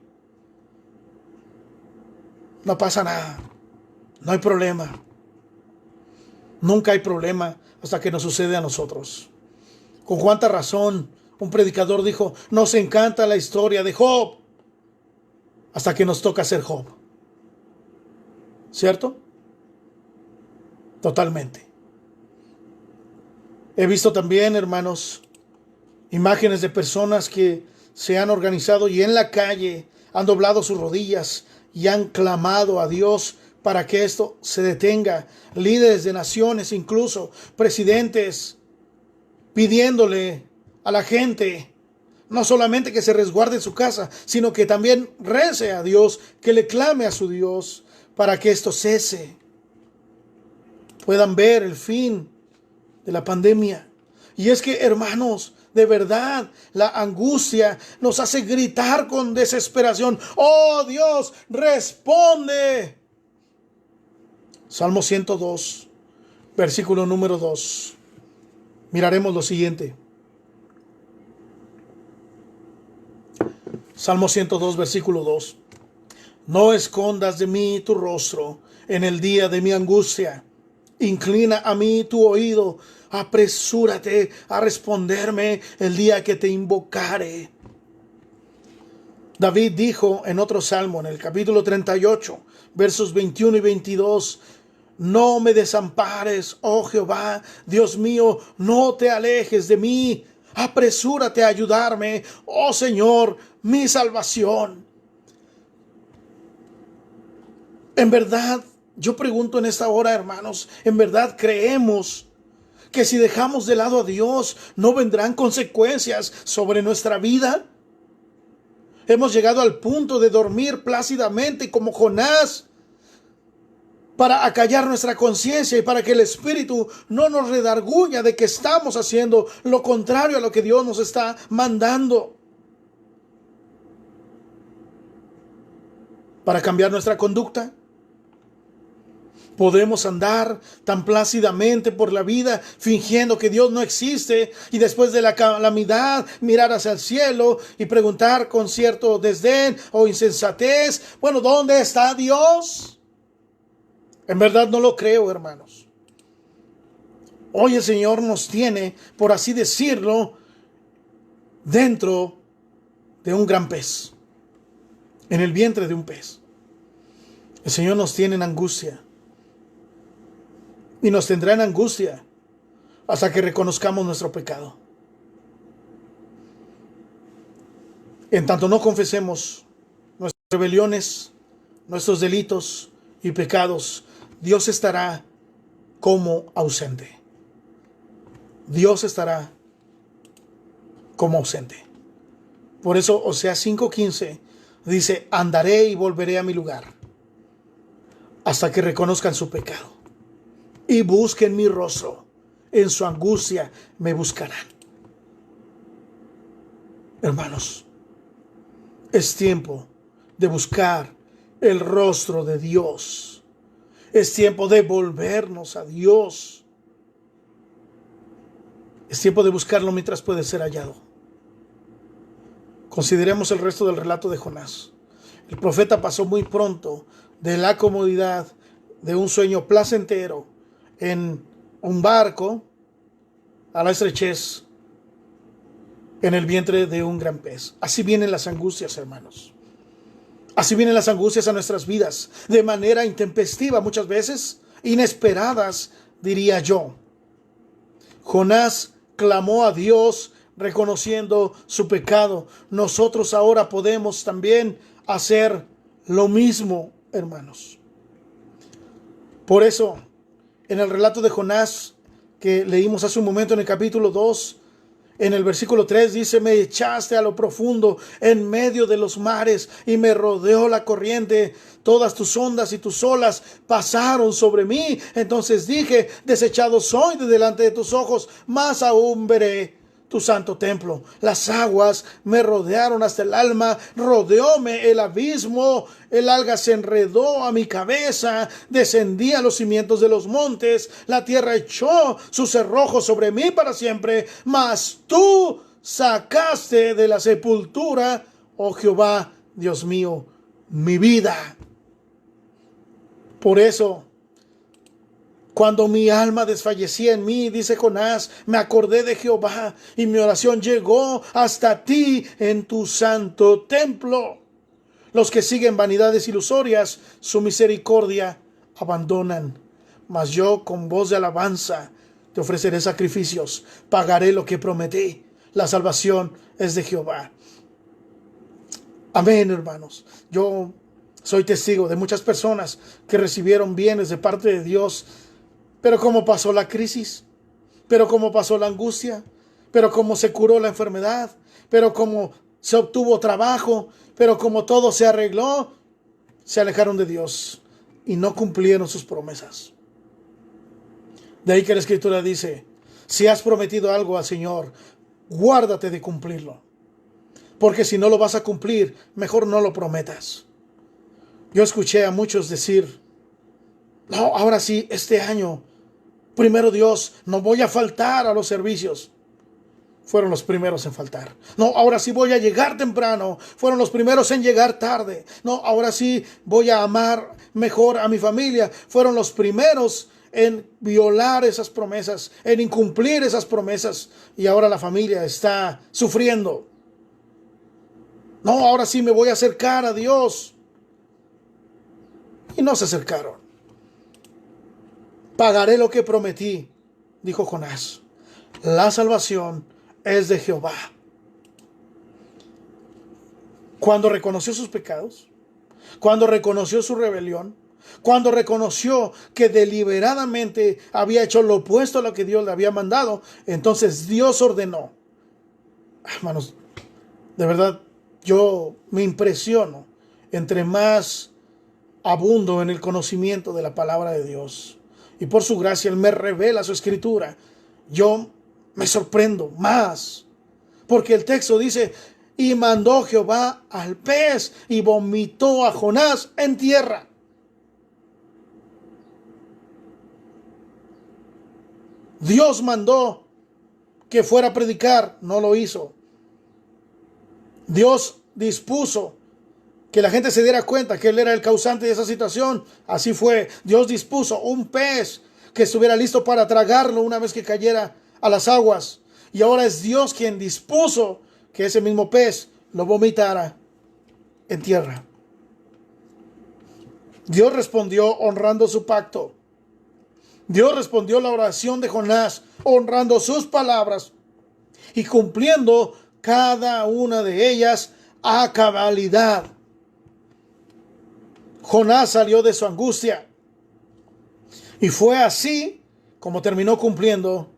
A: No pasa nada. No hay problema. Nunca hay problema hasta que nos sucede a nosotros. Con cuánta razón un predicador dijo, nos encanta la historia de Job, hasta que nos toca ser Job. ¿Cierto? Totalmente. He visto también, hermanos, imágenes de personas que se han organizado y en la calle han doblado sus rodillas y han clamado a Dios para que esto se detenga. Líderes de naciones, incluso presidentes, pidiéndole a la gente no solamente que se resguarde en su casa, sino que también rece a Dios, que le clame a su Dios para que esto cese. Puedan ver el fin de la pandemia. Y es que, hermanos, de verdad, la angustia nos hace gritar con desesperación. ¡Oh Dios, responde! Salmo 102, versículo número 2. Miraremos lo siguiente. Salmo 102, versículo 2. No escondas de mí tu rostro en el día de mi angustia. Inclina a mí tu oído. Apresúrate a responderme el día que te invocare. David dijo en otro salmo, en el capítulo 38, versos 21 y 22, no me desampares, oh Jehová, Dios mío, no te alejes de mí. Apresúrate a ayudarme, oh Señor, mi salvación. En verdad, yo pregunto en esta hora, hermanos, ¿en verdad creemos que si dejamos de lado a Dios, no vendrán consecuencias sobre nuestra vida? Hemos llegado al punto de dormir plácidamente como Jonás para acallar nuestra conciencia y para que el Espíritu no nos redarguya de que estamos haciendo lo contrario a lo que Dios nos está mandando. Para cambiar nuestra conducta, podemos andar tan plácidamente por la vida fingiendo que Dios no existe y después de la calamidad mirar hacia el cielo y preguntar con cierto desdén o insensatez, bueno, ¿dónde está Dios? En verdad no lo creo, hermanos. Hoy el Señor nos tiene, por así decirlo, dentro de un gran pez, en el vientre de un pez. El Señor nos tiene en angustia. Y nos tendrá en angustia hasta que reconozcamos nuestro pecado. En tanto no confesemos nuestras rebeliones, nuestros delitos y pecados, Dios estará como ausente. Dios estará como ausente. Por eso Oseas 5:15 dice, andaré y volveré a mi lugar hasta que reconozcan su pecado y busquen mi rostro. En su angustia me buscarán. Hermanos, es tiempo de buscar el rostro de Dios. Es tiempo de volvernos a Dios. Es tiempo de buscarlo mientras puede ser hallado. Consideremos el resto del relato de Jonás. El profeta pasó muy pronto de la comodidad de un sueño placentero en un barco a la estrechez en el vientre de un gran pez. Así vienen las angustias, hermanos. Así vienen las angustias a nuestras vidas, de manera intempestiva muchas veces, inesperadas, diría yo. Jonás clamó a Dios reconociendo su pecado. Nosotros ahora podemos también hacer lo mismo, hermanos. Por eso, en el relato de Jonás que leímos hace un momento en el capítulo 2, en el versículo 3 dice, me echaste a lo profundo en medio de los mares y me rodeó la corriente. Todas tus ondas y tus olas pasaron sobre mí. Entonces dije, desechado soy de delante de tus ojos, más aún veré tu santo templo. Las aguas me rodearon hasta el alma, rodeóme el abismo, el alga se enredó a mi cabeza, descendí a los cimientos de los montes, la tierra echó sus cerrojos sobre mí para siempre, mas tú sacaste de la sepultura, oh Jehová, Dios mío, mi vida. Por eso, Cuando mi alma desfallecía en mí, dice Jonás, me acordé de Jehová y mi oración llegó hasta ti en tu santo templo. Los que siguen vanidades ilusorias, su misericordia abandonan. Mas yo con voz de alabanza te ofreceré sacrificios, pagaré lo que prometí. La salvación es de Jehová. Amén, hermanos. Yo soy testigo de muchas personas que recibieron bienes de parte de Dios, pero cómo pasó la crisis, pero cómo pasó la angustia, pero cómo se curó la enfermedad, pero cómo se obtuvo trabajo, pero como todo se arregló, se alejaron de Dios y no cumplieron sus promesas. De ahí que la Escritura dice, si has prometido algo al Señor, guárdate de cumplirlo. Porque si no lo vas a cumplir, mejor no lo prometas. Yo escuché a muchos decir, no, ahora sí, este año, primero Dios, no voy a faltar a los servicios. Fueron los primeros en faltar. No, ahora sí voy a llegar temprano. Fueron los primeros en llegar tarde. No, ahora sí voy a amar mejor a mi familia. Fueron los primeros en violar esas promesas, en incumplir esas promesas. Y ahora la familia está sufriendo. No, ahora sí me voy a acercar a Dios. Y no se acercaron. Pagaré lo que prometí, dijo Jonás. La salvación es de Jehová. Cuando reconoció sus pecados, cuando reconoció su rebelión, cuando reconoció que deliberadamente había hecho lo opuesto a lo que Dios le había mandado, entonces Dios ordenó. Hermanos, de verdad, yo me impresiono entre más abundo en el conocimiento de la palabra de Dios. Y por su gracia Él me revela su escritura. Yo me sorprendo más, porque el texto dice, y mandó Jehová al pez y vomitó a Jonás en tierra. Dios mandó que fuera a predicar, no lo hizo. Dios dispuso que la gente se diera cuenta que Él era el causante de esa situación. Así fue. Dios dispuso un pez que estuviera listo para tragarlo una vez que cayera a las aguas. Y ahora es Dios quien dispuso que ese mismo pez lo vomitara en tierra. Dios respondió honrando su pacto. Dios respondió la oración de Jonás honrando sus palabras y cumpliendo cada una de ellas a cabalidad. Jonás salió de su angustia y fue así como terminó cumpliendo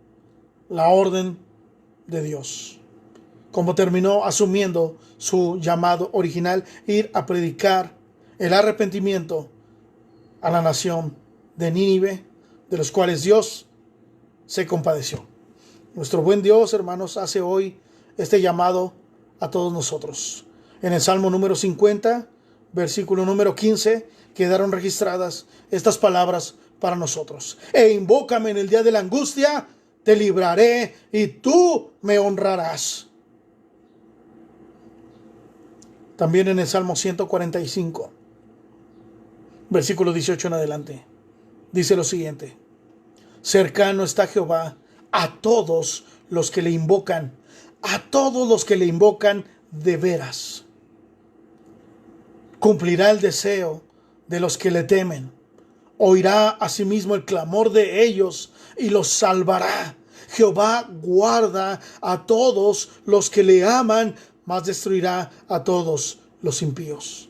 A: la orden de Dios, como terminó asumiendo su llamado original, ir a predicar el arrepentimiento a la nación de Nínive, de los cuales Dios se compadeció. Nuestro buen Dios, hermanos, hace hoy este llamado a todos nosotros. En el Salmo número 50, versículo número 15, quedaron registradas estas palabras para nosotros. E invócame en el día de la angustia, te libraré y tú me honrarás. También en el Salmo 145, versículo 18 en adelante, dice lo siguiente: cercano está Jehová a todos los que le invocan, a todos los que le invocan de veras. Cumplirá el deseo de los que le temen. Oirá asimismo el clamor de ellos y los salvará. Jehová guarda a todos los que le aman, mas destruirá a todos los impíos.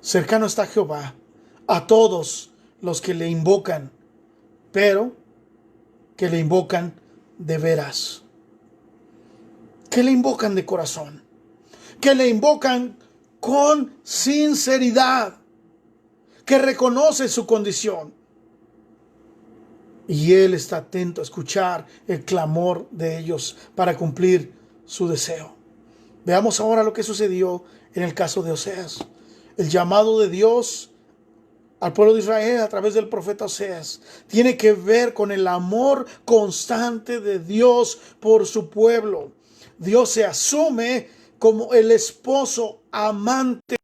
A: Cercano está Jehová a todos los que le invocan, pero que le invocan de veras. Que le invocan de corazón. Que le invocan con sinceridad. Que reconoce su condición. Y Él está atento a escuchar el clamor de ellos para cumplir su deseo. Veamos ahora lo que sucedió en el caso de Oseas. El llamado de Dios al pueblo de Israel a través del profeta Oseas tiene que ver con el amor constante de Dios por su pueblo. Dios se asume como el esposo amante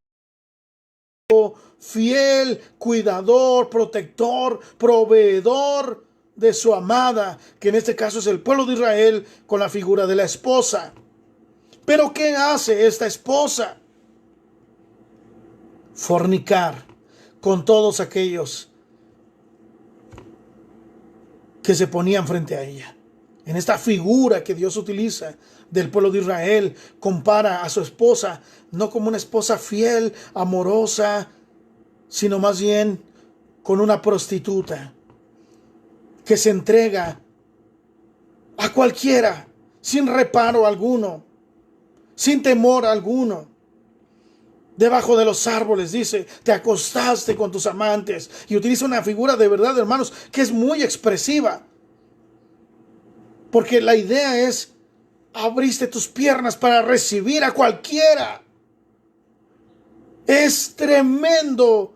A: fiel, cuidador, protector, proveedor de su amada, que en este caso es el pueblo de Israel, con la figura de la esposa. Pero ¿qué hace esta esposa? Fornicar con todos aquellos que se ponían frente a ella. En esta figura que Dios utiliza del pueblo de Israel, compara a su esposa no como una esposa fiel, amorosa, sino más bien con una prostituta que se entrega a cualquiera sin reparo alguno, sin temor alguno. Debajo de los árboles, dice, te acostaste con tus amantes. Y utiliza una figura de verdad, hermanos, que es muy expresiva. Porque la idea es, abriste tus piernas para recibir a cualquiera. Es tremendo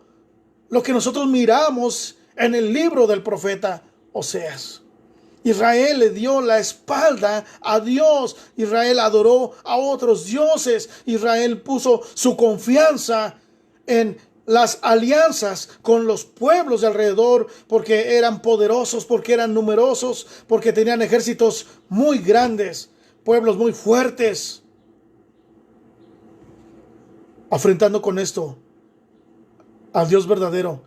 A: lo que nosotros miramos en el libro del profeta Oseas. Israel le dio la espalda a Dios. Israel adoró a otros dioses. Israel puso su confianza en las alianzas con los pueblos de alrededor, porque eran poderosos, porque eran numerosos, porque tenían ejércitos muy grandes, pueblos muy fuertes. Afrentando con esto al Dios verdadero,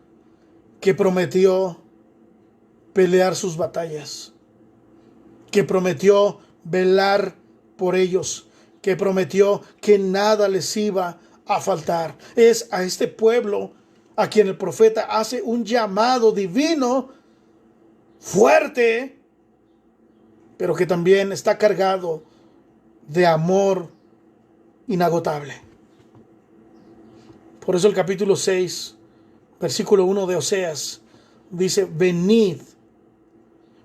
A: que prometió pelear sus batallas, que prometió velar por ellos, que prometió que nada les iba a faltar. Es a este pueblo a quien el profeta hace un llamado divino, fuerte, pero que también está cargado de amor inagotable. Por eso el capítulo 6, versículo 1 de Oseas, dice, venid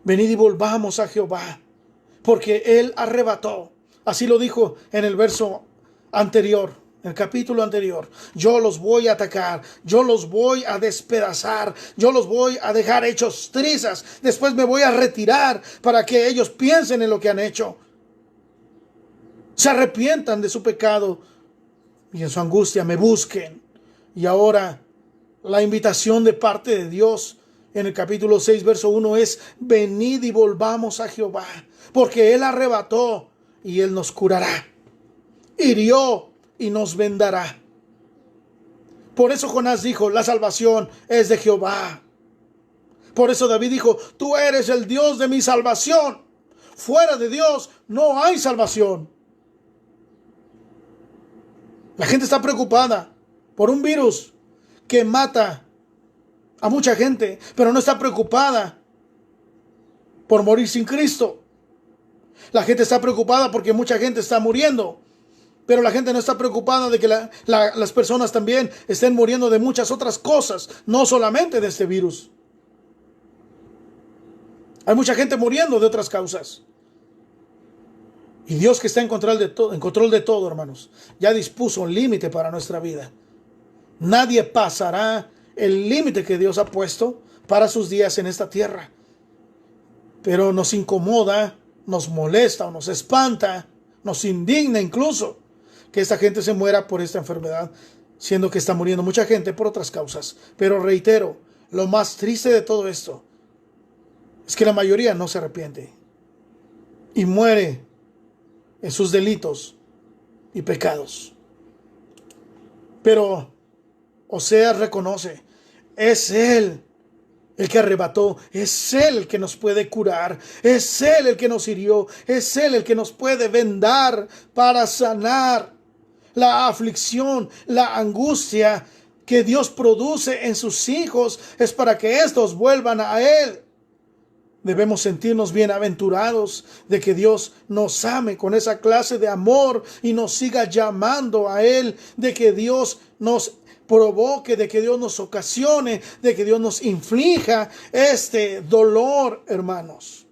A: y volvamos a Jehová, porque Él arrebató. Así lo dijo en el verso anterior, en el capítulo anterior. Yo los voy a atacar, yo los voy a despedazar, yo los voy a dejar hechos trizas. Después me voy a retirar para que ellos piensen en lo que han hecho, se arrepientan de su pecado y en su angustia me busquen. Y ahora la invitación de parte de Dios en el capítulo 6, verso 1 es, venid y volvamos a Jehová, porque Él arrebató y Él nos curará, hirió y nos vendará. Por eso Jonás dijo, la salvación es de Jehová. Por eso David dijo, tú eres el Dios de mi salvación. Fuera de Dios no hay salvación. La gente está preocupada por un virus que mata a mucha gente, pero no está preocupada por morir sin Cristo. La gente está preocupada porque mucha gente está muriendo, pero la gente no está preocupada de que las personas también estén muriendo de muchas otras cosas, no solamente de este virus. Hay mucha gente muriendo de otras causas. Y Dios, que está en control de todo, hermanos, ya dispuso un límite para nuestra vida. Nadie pasará el límite que Dios ha puesto para sus días en esta tierra. Pero nos incomoda, nos molesta o nos espanta, nos indigna incluso que esta gente se muera por esta enfermedad, siendo que está muriendo mucha gente por otras causas. Pero reitero, lo más triste de todo esto es que la mayoría no se arrepiente y muere en sus delitos y pecados. Pero Oseas reconoce, es Él el que arrebató, es Él el que nos puede curar, es Él el que nos hirió, es Él el que nos puede vendar para sanar la aflicción, la angustia que Dios produce en sus hijos, es para que éstos vuelvan a Él. Debemos sentirnos bienaventurados de que Dios nos ame con esa clase de amor y nos siga llamando a Él, de que Dios nos provoque, de que Dios nos ocasione, de que Dios nos inflija este dolor, hermanos.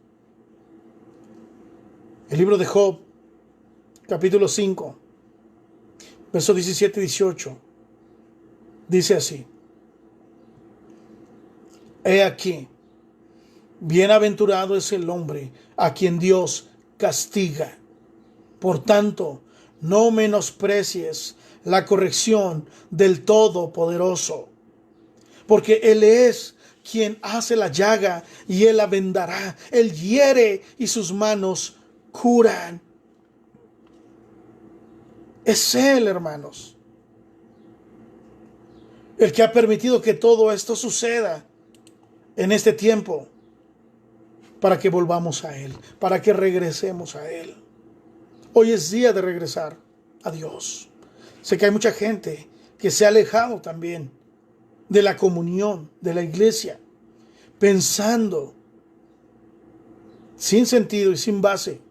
A: El libro de Job, capítulo 5, versos 17 y 18, dice así: He aquí, bienaventurado es el hombre a quien Dios castiga. Por tanto, no menosprecies la corrección del Todopoderoso. Porque Él es quien hace la llaga y Él la vendará. Él hiere y sus manos curan. Es Él, hermanos, el que ha permitido que todo esto suceda en este tiempo para que volvamos a Él, para que regresemos a Él. Hoy es día de regresar a Dios. Sé que hay mucha gente que se ha alejado también de la comunión, de la iglesia, pensando sin sentido y sin base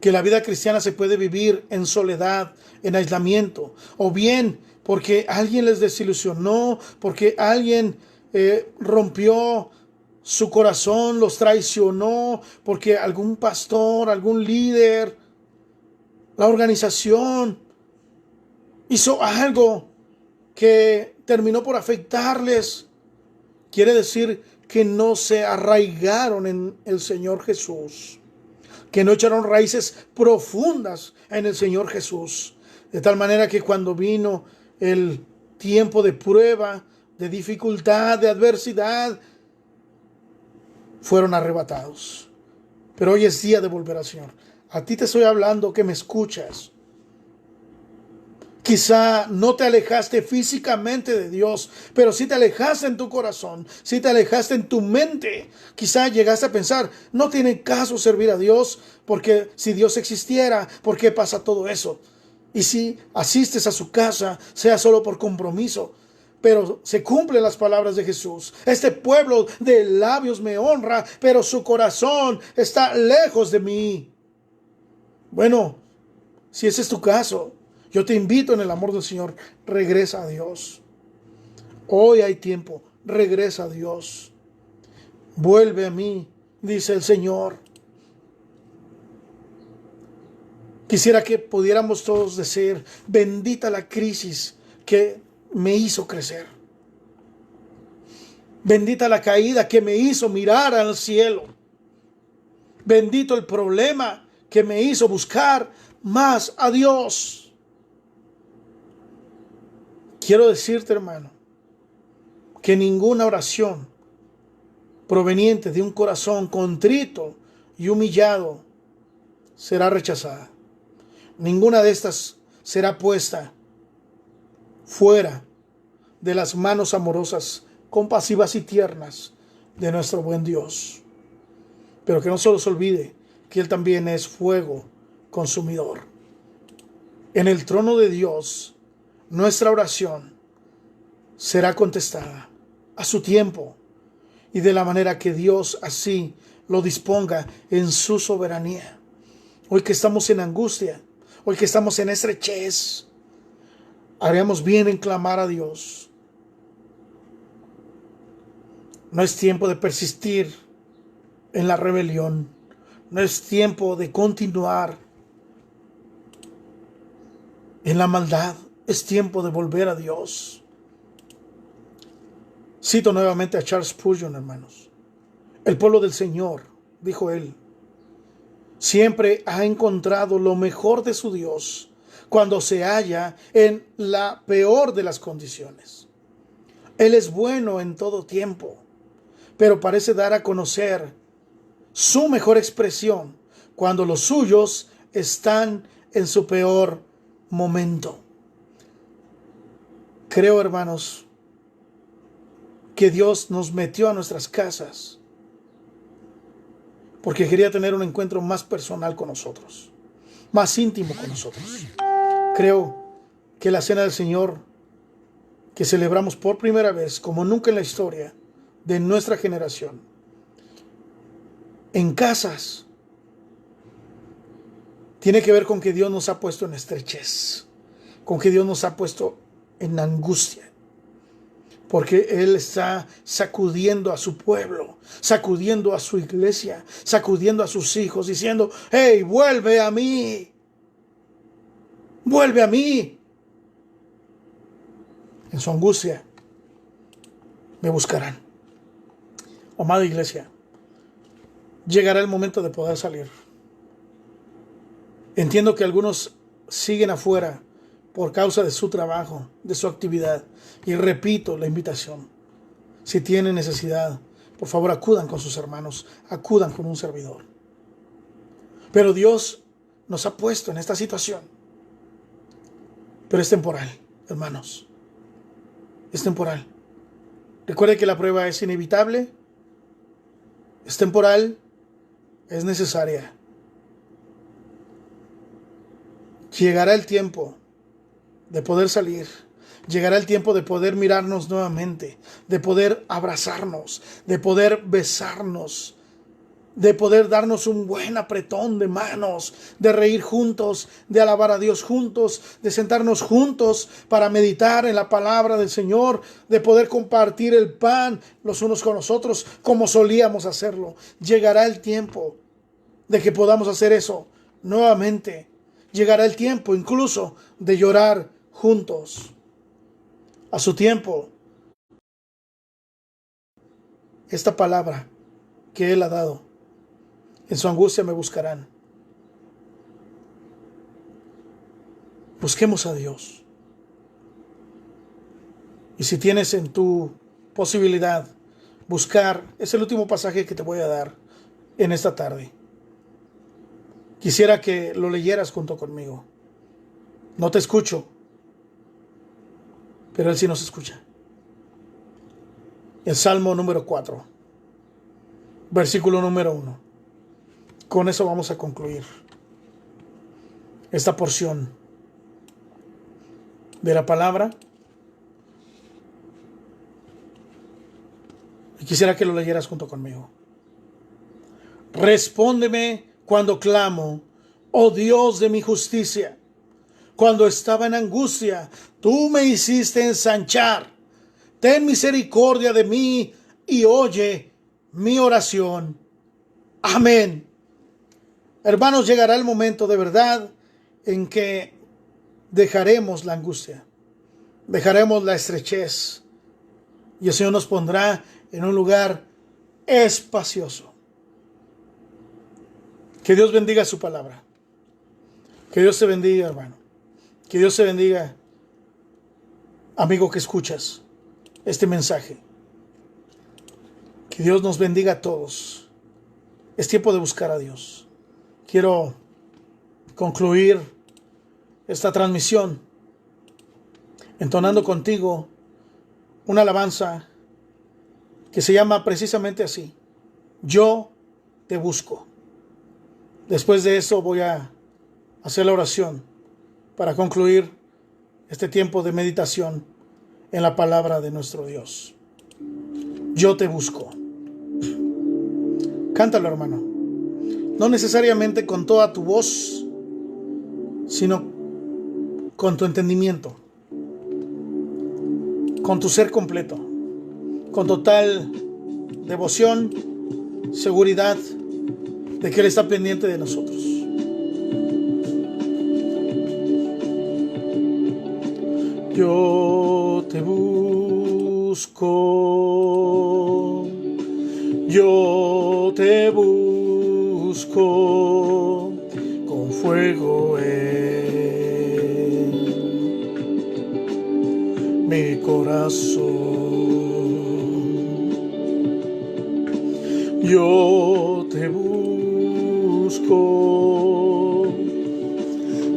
A: que la vida cristiana se puede vivir en soledad, en aislamiento, o bien porque alguien les desilusionó, porque alguien rompió su corazón, los traicionó, porque algún pastor, algún líder, la organización hizo algo que terminó por afectarles. Quiere decir que no se arraigaron en el Señor Jesús, que no echaron raíces profundas en el Señor Jesús. De tal manera que cuando vino el tiempo de prueba, de dificultad, de adversidad, fueron arrebatados. Pero hoy es día de volver al Señor. A ti te estoy hablando, que me escuchas. Quizá no te alejaste físicamente de Dios, pero sí te alejaste en tu corazón, sí te alejaste en tu mente. Quizá llegaste a pensar, no tiene caso servir a Dios, porque si Dios existiera, ¿por qué pasa todo eso? Y si asistes a su casa, sea solo por compromiso. Pero se cumplen las palabras de Jesús. Este pueblo de labios me honra, pero su corazón está lejos de mí. Bueno, si ese es tu caso, yo te invito en el amor del Señor, regresa a Dios. Hoy hay tiempo, regresa a Dios. Vuelve a mí, dice el Señor. Quisiera que pudiéramos todos decir, bendita la crisis que me hizo crecer. Bendita la caída que me hizo mirar al cielo. Bendito el problema que me hizo buscar más a Dios. Quiero decirte, hermano, que ninguna oración proveniente de un corazón contrito y humillado será rechazada. Ninguna de estas será puesta fuera de las manos amorosas, compasivas y tiernas de nuestro buen Dios. Pero que no solo se olvide que Él también es fuego consumidor. En el trono de Dios, nuestra oración será contestada a su tiempo y de la manera que Dios así lo disponga en su soberanía. Hoy que estamos en angustia, hoy que estamos en estrechez, haremos bien en clamar a Dios. No es tiempo de persistir en la rebelión. No es tiempo de continuar en la maldad. Es tiempo de volver a Dios. Cito nuevamente a Charles Spurgeon, hermanos. El pueblo del Señor, dijo él, siempre ha encontrado lo mejor de su Dios cuando se halla en la peor de las condiciones. Él es bueno en todo tiempo, pero parece dar a conocer su mejor expresión cuando los suyos están en su peor momento. Creo, hermanos, que Dios nos metió a nuestras casas porque quería tener un encuentro más personal con nosotros, más íntimo con nosotros. Creo que la Cena del Señor, que celebramos por primera vez, como nunca en la historia de nuestra generación, en casas, tiene que ver con que Dios nos ha puesto en estrechez, con que Dios nos ha puesto en angustia, porque Él está sacudiendo a su pueblo, sacudiendo a su iglesia, sacudiendo a sus hijos, diciendo, hey, vuelve a mí, vuelve a mí. En su angustia me buscarán. Amada iglesia, llegará el momento de poder salir. Entiendo que algunos siguen afuera por causa de su trabajo, de su actividad. Y repito la invitación. Si tienen necesidad, por favor acudan con sus hermanos, acudan con un servidor. Pero Dios nos ha puesto en esta situación. Pero es temporal, hermanos. Es temporal. Recuerde que la prueba es inevitable, es temporal, es necesaria. Llegará el tiempo de poder salir. Llegará el tiempo de poder mirarnos nuevamente, de poder abrazarnos, de poder besarnos, de poder darnos un buen apretón de manos, de reír juntos, de alabar a Dios juntos, de sentarnos juntos para meditar en la palabra del Señor, de poder compartir el pan los unos con los otros como solíamos hacerlo. Llegará el tiempo de que podamos hacer eso nuevamente. Llegará el tiempo incluso de llorar juntos. A su tiempo, esta palabra que Él ha dado, en su angustia me buscarán. Busquemos a Dios. Y si tienes en tu posibilidad buscar, es el último pasaje que te voy a dar en esta tarde. Quisiera que lo leyeras junto conmigo. No te escucho, pero Él sí nos escucha. El Salmo número 4, versículo número 1. Con eso vamos a concluir esta porción de la palabra. Y quisiera que lo leyeras junto conmigo. Respóndeme cuando clamo, oh Dios de mi justicia. Cuando estaba en angustia, tú me hiciste ensanchar. Ten misericordia de mí y oye mi oración. Amén. Hermanos, llegará el momento de verdad en que dejaremos la angustia, dejaremos la estrechez y el Señor nos pondrá en un lugar espacioso. Que Dios bendiga su palabra. Que Dios te bendiga, hermano. Que Dios te bendiga, amigo que escuchas este mensaje. Que Dios nos bendiga a todos. Es tiempo de buscar a Dios. Quiero concluir esta transmisión entonando contigo una alabanza que se llama precisamente así: Yo te busco. Después de eso voy a hacer la oración para concluir este tiempo de meditación en la palabra de nuestro Dios. Yo te busco. Cántalo, hermano. No necesariamente con toda tu voz, sino con tu entendimiento, con tu ser completo, con total devoción, seguridad de que Él está pendiente de nosotros. Yo te busco, yo te busco con fuego en mi corazón. Yo te busco,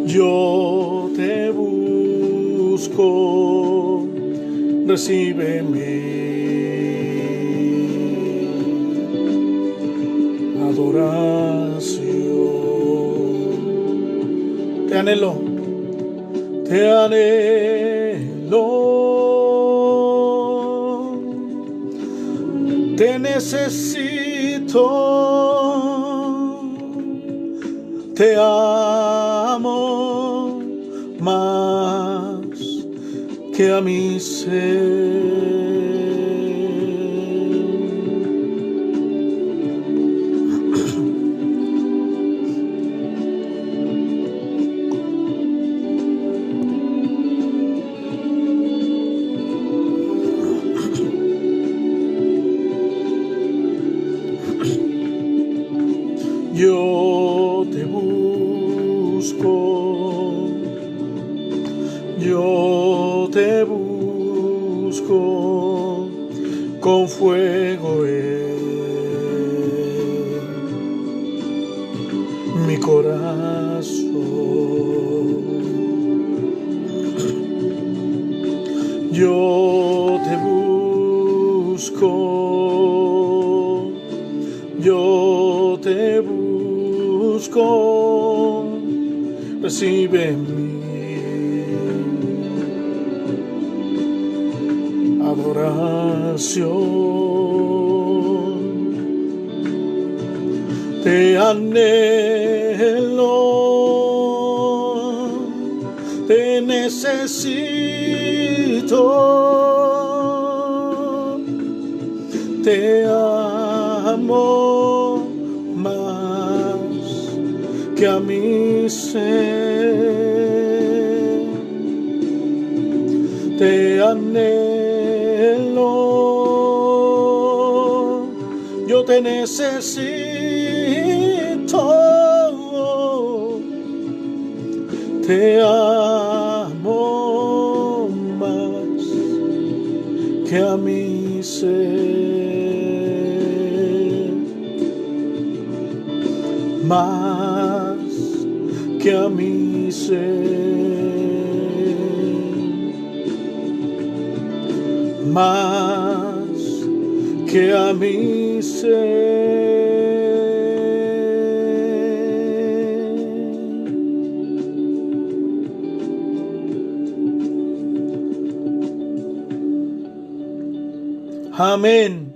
A: yo te busco, recíbeme. Adoración. Te anhelo, te anhelo, te necesito, te amo más que a mi ser. Yo te busco, busco con fuego mi corazón. Yo te busco, yo te busco, recibe mi adoración. Te anhelo, te necesito, te amo más que a mi ser. Te anhelo, yo te necesito, te amo más que a mi ser, más que a mi ser, más que a mi ser. Amén.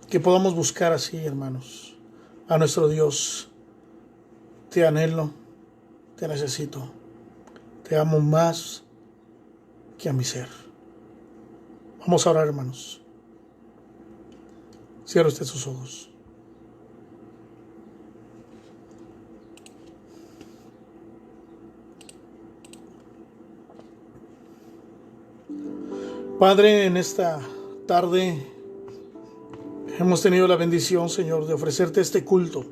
A: Que podamos buscar así, hermanos, a nuestro Dios. Te anhelo, te necesito, te amo más que a mi ser. Vamos a orar, hermanos. Cierra usted sus ojos. Padre, en esta tarde hemos tenido la bendición, Señor, de ofrecerte este culto.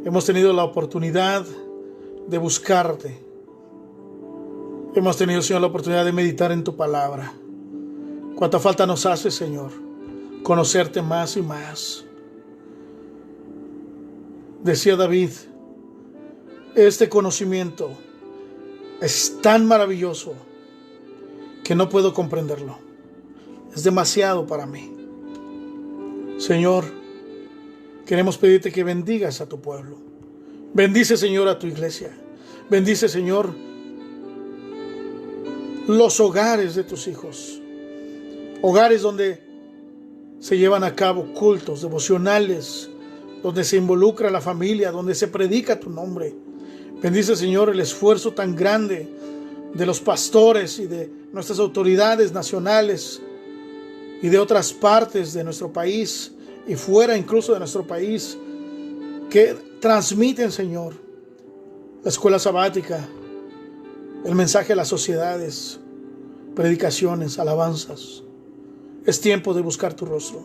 A: Hemos tenido la oportunidad de buscarte. Hemos tenido, Señor, la oportunidad de meditar en tu palabra. Cuánta falta nos hace, Señor, conocerte más y más. Decía David, este conocimiento es tan maravilloso que no puedo comprenderlo. Es demasiado para mí. Señor, queremos pedirte que bendigas a tu pueblo. Bendice, Señor, a tu iglesia. Bendice, Señor, los hogares de tus hijos. Hogares donde se llevan a cabo cultos devocionales, donde se involucra la familia, donde se predica tu nombre. Bendice, Señor, el esfuerzo tan grande de los pastores y de nuestras autoridades nacionales y de otras partes de nuestro país y fuera incluso de nuestro país, que transmiten, Señor, la escuela sabática, el mensaje a las sociedades, predicaciones, alabanzas. Es tiempo de buscar tu rostro.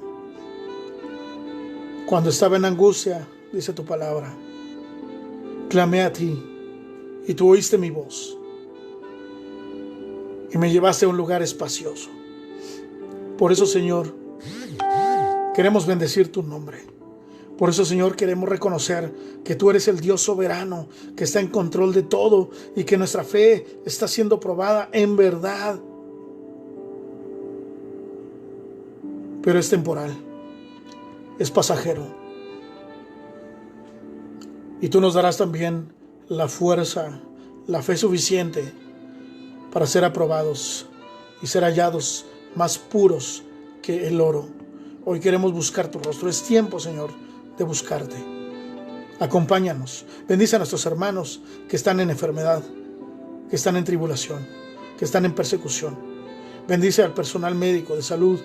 A: Cuando estaba en angustia, dice tu palabra, clamé a ti y tú oíste mi voz y me llevaste a un lugar espacioso. Por eso, Señor, queremos bendecir tu nombre. Por eso, Señor, queremos reconocer que tú eres el Dios soberano, que está en control de todo y que nuestra fe está siendo probada en verdad. Pero es temporal, es pasajero. Y tú nos darás también la fuerza, la fe suficiente para ser aprobados y ser hallados más puros que el oro. Hoy queremos buscar tu rostro. Es tiempo, Señor, de buscarte. Acompáñanos. Bendice a nuestros hermanos que están en enfermedad, que están en tribulación, que están en persecución. Bendice al personal médico de salud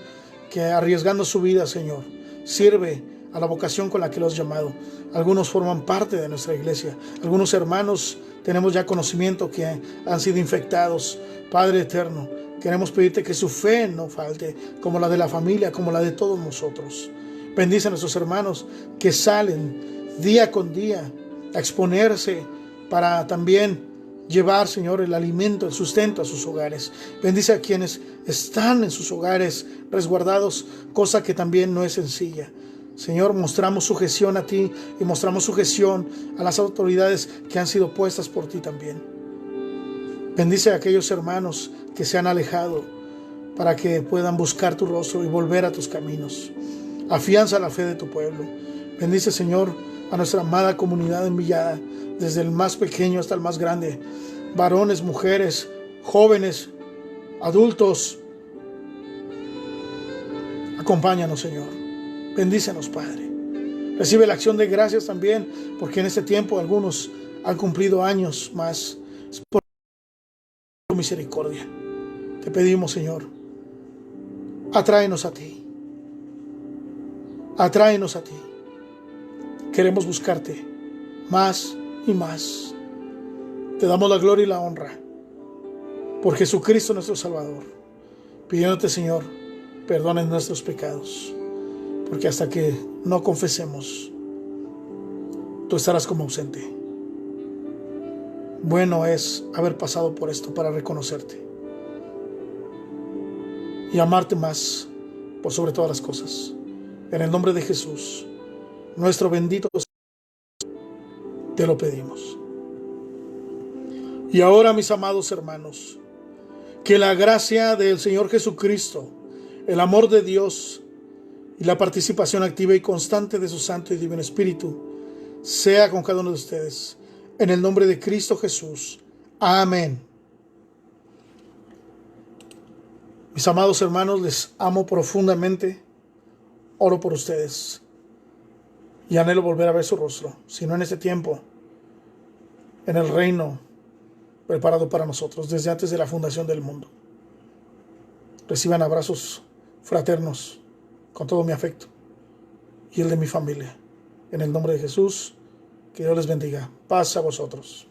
A: que, arriesgando su vida, Señor, sirve a la vocación con la que los has llamado. Algunos forman parte de nuestra iglesia. Algunos hermanos tenemos ya conocimiento que han sido infectados. Padre eterno, queremos pedirte que su fe no falte, como la de la familia, como la de todos nosotros. Bendice a nuestros hermanos que salen día con día a exponerse para también llevar, Señor, el alimento, el sustento a sus hogares. Bendice a quienes están en sus hogares resguardados, cosa que también no es sencilla. Señor, mostramos sujeción a ti y mostramos sujeción a las autoridades que han sido puestas por ti también. Bendice a aquellos hermanos que se han alejado para que puedan buscar tu rostro y volver a tus caminos. Afianza la fe de tu pueblo. Bendice, Señor, a nuestra amada comunidad envillada, desde el más pequeño hasta el más grande, varones, mujeres, jóvenes, adultos. Acompáñanos, Señor. Bendícenos, Padre. Recibe la acción de gracias también, porque en este tiempo algunos han cumplido años más por tu misericordia. Te pedimos, Señor, atráenos a ti. Atráenos a ti. Queremos buscarte más y más. Te damos la gloria y la honra por Jesucristo nuestro Salvador, pidiéndote, Señor, perdones nuestros pecados, porque hasta que no confesemos, tú estarás como ausente. Bueno es haber pasado por esto para reconocerte y amarte más por sobre todas las cosas. En el nombre de Jesús, nuestro bendito, te lo pedimos. Y ahora, mis amados hermanos, que la gracia del Señor Jesucristo, el amor de Dios y la participación activa y constante de su Santo y Divino Espíritu sea con cada uno de ustedes. En el nombre de Cristo Jesús. Amén. Mis amados hermanos, les amo profundamente. Oro por ustedes y anhelo volver a ver su rostro, si no en este tiempo, en el reino preparado para nosotros desde antes de la fundación del mundo. Reciban abrazos fraternos con todo mi afecto y el de mi familia. En el nombre de Jesús, que Dios les bendiga. Paz a vosotros.